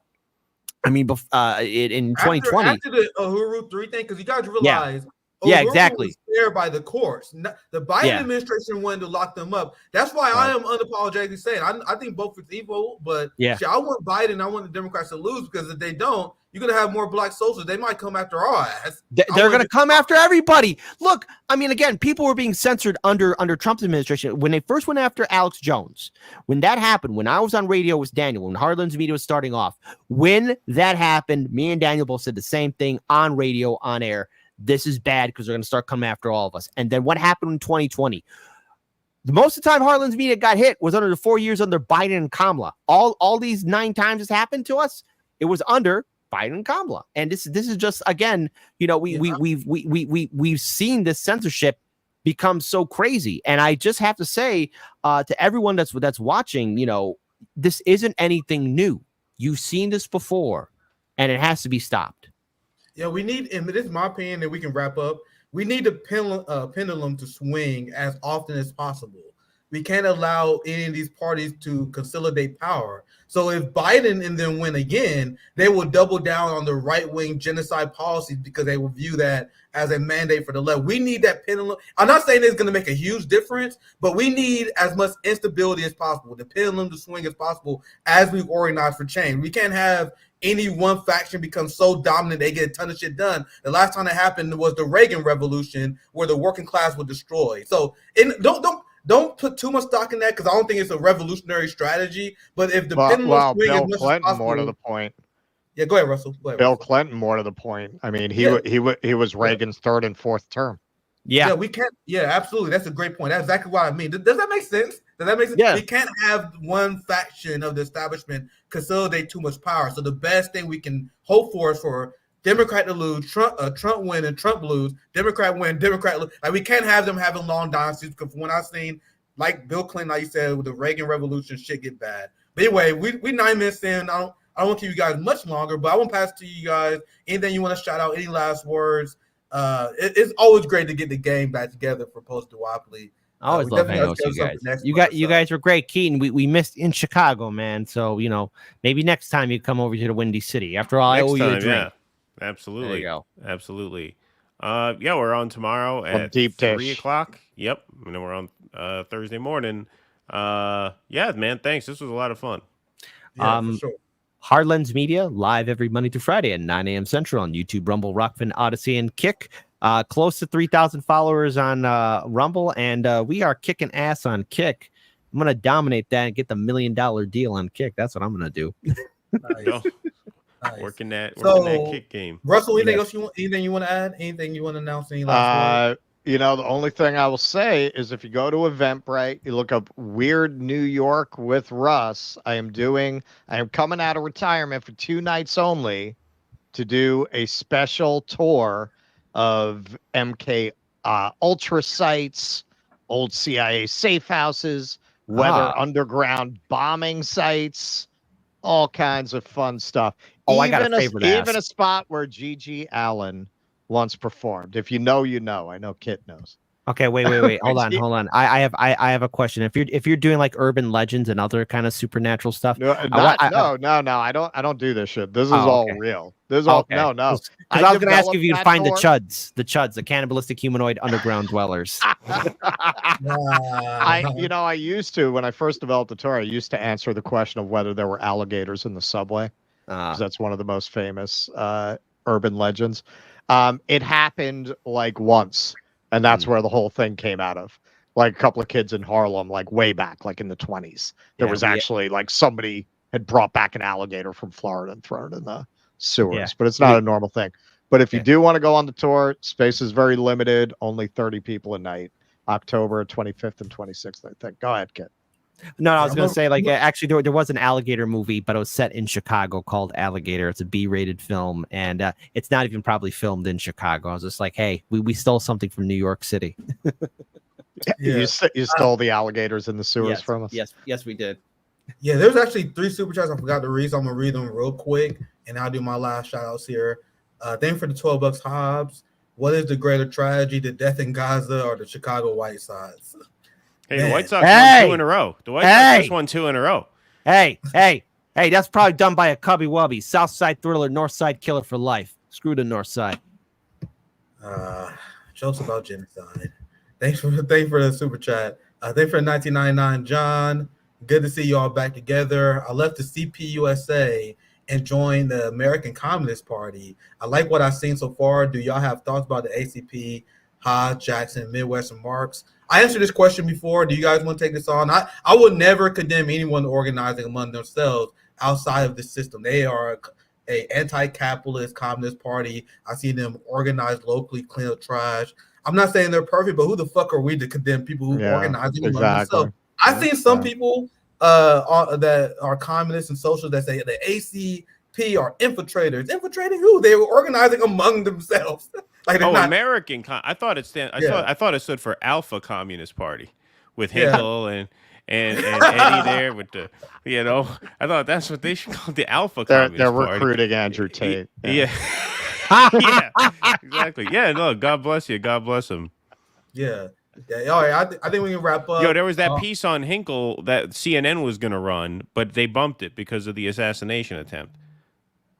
I mean, in 2020. After the Uhuru 3 thing, because you guys realize Yeah, O'Rourke exactly. was spared by the courts. The Biden administration wanted to lock them up. That's why I am unapologetically saying I think both is evil, but shit, I want Biden. I want the Democrats to lose because if they don't, you're gonna have more black soldiers. They might come after our ass. They're going to come after everybody. Look, I mean, again, people were being censored under Trump's administration when they first went after Alex Jones. When that happened, when I was on radio with Daniel, when Harlan's media was starting off, when that happened, me and Daniel both said the same thing on radio, on air. This is bad because they're going to start coming after all of us. And then what happened in 2020? The most of the time Harlan's media got hit was under the 4 years under Biden and Kamala. All these 9 times this happened to us, it was under Biden and Kamala. And this is just, again, you know, we've seen this censorship become so crazy. And I just have to say to everyone that's watching, you know, this isn't anything new. You've seen this before, and it has to be stopped. Yeah, we need, and this is my opinion, and we can wrap up. We need the pendulum to swing as often as possible. We can't allow any of these parties to consolidate power. So if Biden and them win again, they will double down on the right-wing genocide policies because they will view that as a mandate for the left. We need that pendulum. I'm not saying it's going to make a huge difference, but we need as much instability as possible, the pendulum to swing as possible as we organize for change. We can't have any one faction become so dominant they get a ton of shit done. The last time that happened was the Reagan Revolution, where the working class was destroyed. So don't put too much stock in that because I don't think it's a revolutionary strategy. But if the pendulum swing Bill as much Clinton, as possible, more to the point. Yeah, go ahead, Russell. Go ahead, Bill Russell. Clinton, more to the point. I mean, he was Reagan's 3rd and 4th term. Yeah, we can't. Yeah, absolutely. That's a great point. That's exactly what I mean. Does that make sense? Does that make sense? Yeah. We can't have one faction of the establishment consolidate too much power. So the best thing we can hope for is for Democrat to lose, Trump win, and Trump lose. Democrat win, Democrat lose. Like we can't have them having long dynasties because from what I've seen, like Bill Clinton, like you said, with the Reagan Revolution, shit get bad. But anyway, we 9 minutes in. I don't want to keep you guys much longer, but I want to pass to you guys. Anything you want to shout out? Any last words? It's always great to get the game back together for post Duopoly. I always love hanging out with you guys. You guys were great, Keaton. We missed in Chicago, man. So you know, maybe next time you come over to the Windy City. After all, I owe you a drink. Yeah, absolutely. There you go. Absolutely. Yeah, we're on tomorrow at Deep 3 o'clock. Yep, and then we're on Thursday morning. Yeah, man. Thanks. This was a lot of fun. Yeah, for sure. Hardlens Media live every Monday through Friday at 9 a.m. Central on YouTube, Rumble, Rockfin, Odyssey, and Kick. Close to 3,000 followers on Rumble, and we are kicking ass on Kick. I'm gonna dominate that and get the $1 million deal on Kick. That's what I'm gonna do. Nice. Working that Kick game. Russell, anything else you want? Anything you want to add? Anything you want to announce? Any last words? You know, the only thing I will say is if you go to Eventbrite, you look up Weird New York with Russ. I am coming out of retirement for 2 nights only to do a special tour of MK Ultra sites, old CIA safe houses, weather underground bombing sites, all kinds of fun stuff. Oh, I got a favorite even a spot where Gigi Allen once performed. If you know, you know. I know Kit knows. Okay, wait. Hold on. I have a question. If you're doing like urban legends and other kind of supernatural stuff, no. I don't do this shit. This is all real. This is all no. Because I was going to ask if you could find the chuds, the cannibalistic humanoid underground dwellers. I used to, when I first developed the tour, I used to answer the question of whether there were alligators in the subway. Because that's one of the most famous urban legends. It happened like once, and that's where the whole thing came out of. Like a couple of kids in Harlem, like way back, like in the 20s. There was actually like somebody had brought back an alligator from Florida and thrown it in the sewers, but it's not a normal thing. But if you do want to go on the tour, space is very limited, only 30 people a night, October 25th and 26th, I think. Go ahead, Kit. No, I was going to say, like, actually, there was an alligator movie, but it was set in Chicago called Alligator. It's a B-rated film, and it's not even probably filmed in Chicago. I was just like, hey, we stole something from New York City. You stole the alligators in the sewers from us? Yes, we did. Yeah, there's actually 3 super chats I forgot to read, so I'm going to read them real quick, and I'll do my last shout-outs here. Thank you for the $12, Hobbs. What is the greater tragedy, the death in Gaza or the Chicago White Sox? Hey, the White Sox won 2 in a row. The White Sox just won 2 in a row. Hey, that's probably done by a cubby wubby. South Side Thriller, North Side Killer for life. Screw the North Side. Jokes about genocide. Thanks for the super chat. Thanks for 1999, John. Good to see you all back together. I left the CPUSA and joined the American Communist Party. I like what I've seen so far. Do y'all have thoughts about the ACP, Hodge, Jackson, Midwestern Marks? I answered this question before. Do you guys want to take this on? I would never condemn anyone organizing among themselves outside of the system. They are a anti-capitalist communist party. I see them organize locally, clean up trash. I'm not saying they're perfect, but who the fuck are we to condemn people who organize among themselves? I've seen some people that are communists and socialists that say the ACP are infiltrators. Infiltrating who? They were organizing among themselves. Like American. I thought it stood for Alpha Communist Party, with Hinkle and Eddie there with the, I thought that's what they should call the Alpha Communist Party. They're recruiting Andrew Tate. Yeah, exactly. Yeah, no, God bless you. God bless him. Yeah. Yeah, all right. I think we can wrap up. There was that piece on Hinkle that CNN was going to run, but they bumped it because of the assassination attempt,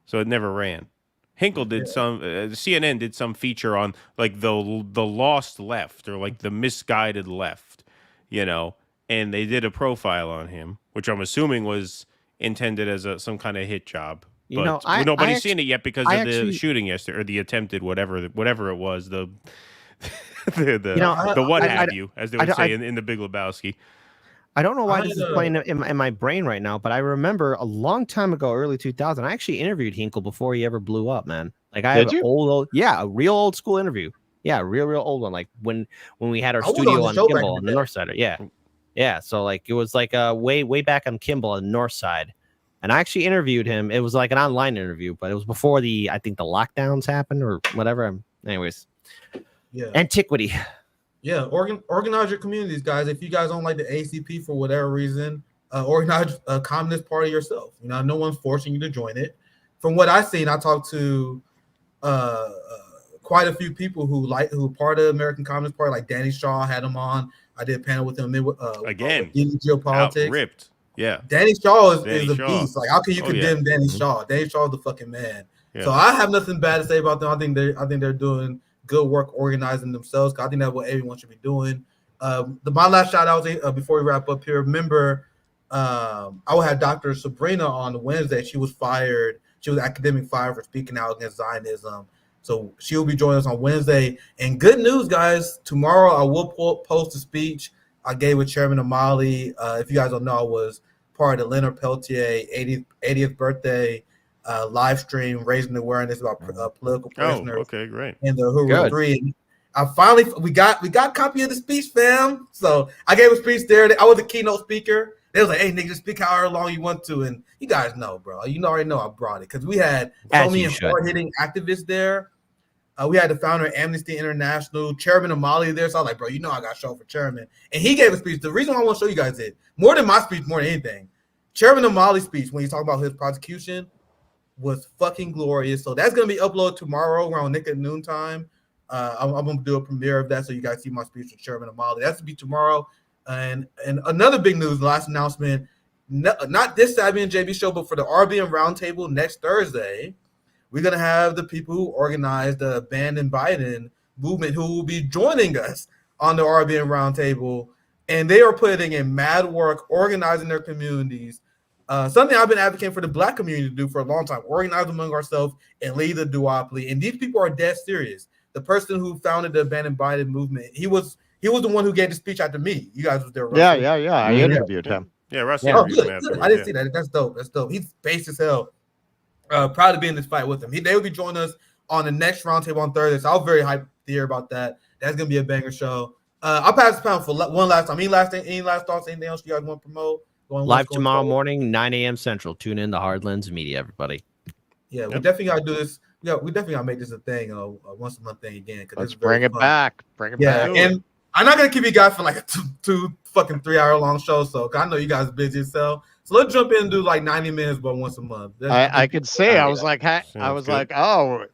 so it never ran. Hinkle did some. CNN did some feature on like the lost left or like the misguided left, and they did a profile on him, which I'm assuming was intended as some kind of hit job. But nobody's seen it yet because of the shooting yesterday, or the attempted whatever it was, the what have you, as they would say in the Big Lebowski. I don't know why this is playing in my brain right now, but I remember a long time ago, early 2000, I actually interviewed Hinkle before he ever blew up, man. Like I have a real old school interview. Yeah, real old one. Like when we had our studio on Kimball on the north side. Yeah. So like it was like way back on Kimball on the north side. And I actually interviewed him. It was like an online interview, but it was before I think the lockdowns happened or whatever. Anyways. Yeah. Antiquity. Yeah. Organize your communities, guys. If you guys don't like the ACP for whatever reason, organize a communist party yourself. No one's forcing you to join it. From what I've seen, I talked to quite a few people who are part of the American Communist Party, like Danny Shaw had him on. I did a panel with him again. Geopolitics. Ripped. Yeah. Danny Shaw is a beast. Like, how can you condemn Danny Shaw? Danny Shaw is the fucking man. Yeah. So I have nothing bad to say about them. I think they're doing good work organizing themselves. I think that's what everyone should be doing. My last shout out before we wrap up here. Remember, I will have Dr. Sabrina on Wednesday. She was fired. She was academic fired for speaking out against Zionism. So she will be joining us on Wednesday. And good news, guys. Tomorrow I will post a speech I gave with Chairman O'Malley. If you guys don't know, I was part of the Leonard Peltier 80th birthday live stream, raising awareness about political prisoners. Okay, great. And the Huru 3. We got a copy of the speech, fam. So I gave a speech there. I was a keynote speaker. They was like, hey, nigga, just speak however long you want to. And you guys know, bro. You already know I brought it because we had so many hard-hitting activists there. We had the founder of Amnesty International, Chairman O'Malley there. So I was like, bro, I got to show for Chairman. And he gave a speech. The reason I want to show you guys it, more than my speech, more than anything, Chairman O'Malley's speech, when he's talking about his prosecution, was fucking glorious. So that's going to be uploaded tomorrow around noontime. I'm going to do a premiere of that so you guys see my speech with Chairman O'Malley. That's to be tomorrow. And another big news, last announcement, not this Savvy and JB show, but for the RBN Roundtable next Thursday, we're going to have the people who organized the Abandon Biden movement who will be joining us on the RBN Roundtable. And they are putting in mad work, organizing their communities. Something I've been advocating for the Black community to do for a long time, organize among ourselves and lead the duopoly. And these people are dead serious. The person who founded the Abandon Biden movement, he was the one who gave the speech after me. You guys was there, Russell. Yeah. I interviewed him. Yeah, Russell. Oh, good. I didn't see that. That's dope. He's based as hell. Proud to be in this fight with him. They will be joining us on the next roundtable on Thursday. So I was very hyped to hear about that. That's gonna be a banger show. I'll pass the pound for one last time. Any last thoughts? Anything else you guys want to promote? Live tomorrow morning, 9 a.m. Central. Tune in to Hardlands Media, everybody. Yeah, we definitely gotta do this. Yeah, we definitely gotta make this a thing, a once a month thing again. Let's bring it back. Bring it back. And I'm not gonna keep you guys for like a two fucking 3 hour long show. So I know you guys are busy as hell. So let's jump in and do like 90 minutes, but once a month. I could say I was like, oh,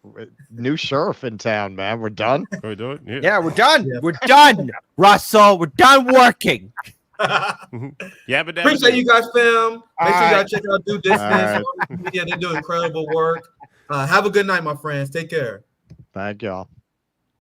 new sheriff in town, man. We're done. We're doing it. Yeah, we're done. Yeah. We're done, Russell. We're done working. Yeah, but appreciate you guys, fam. Make sure you guys check out Dissidence. Yeah, they do incredible work. Have a good night, my friends. Take care. Thank y'all.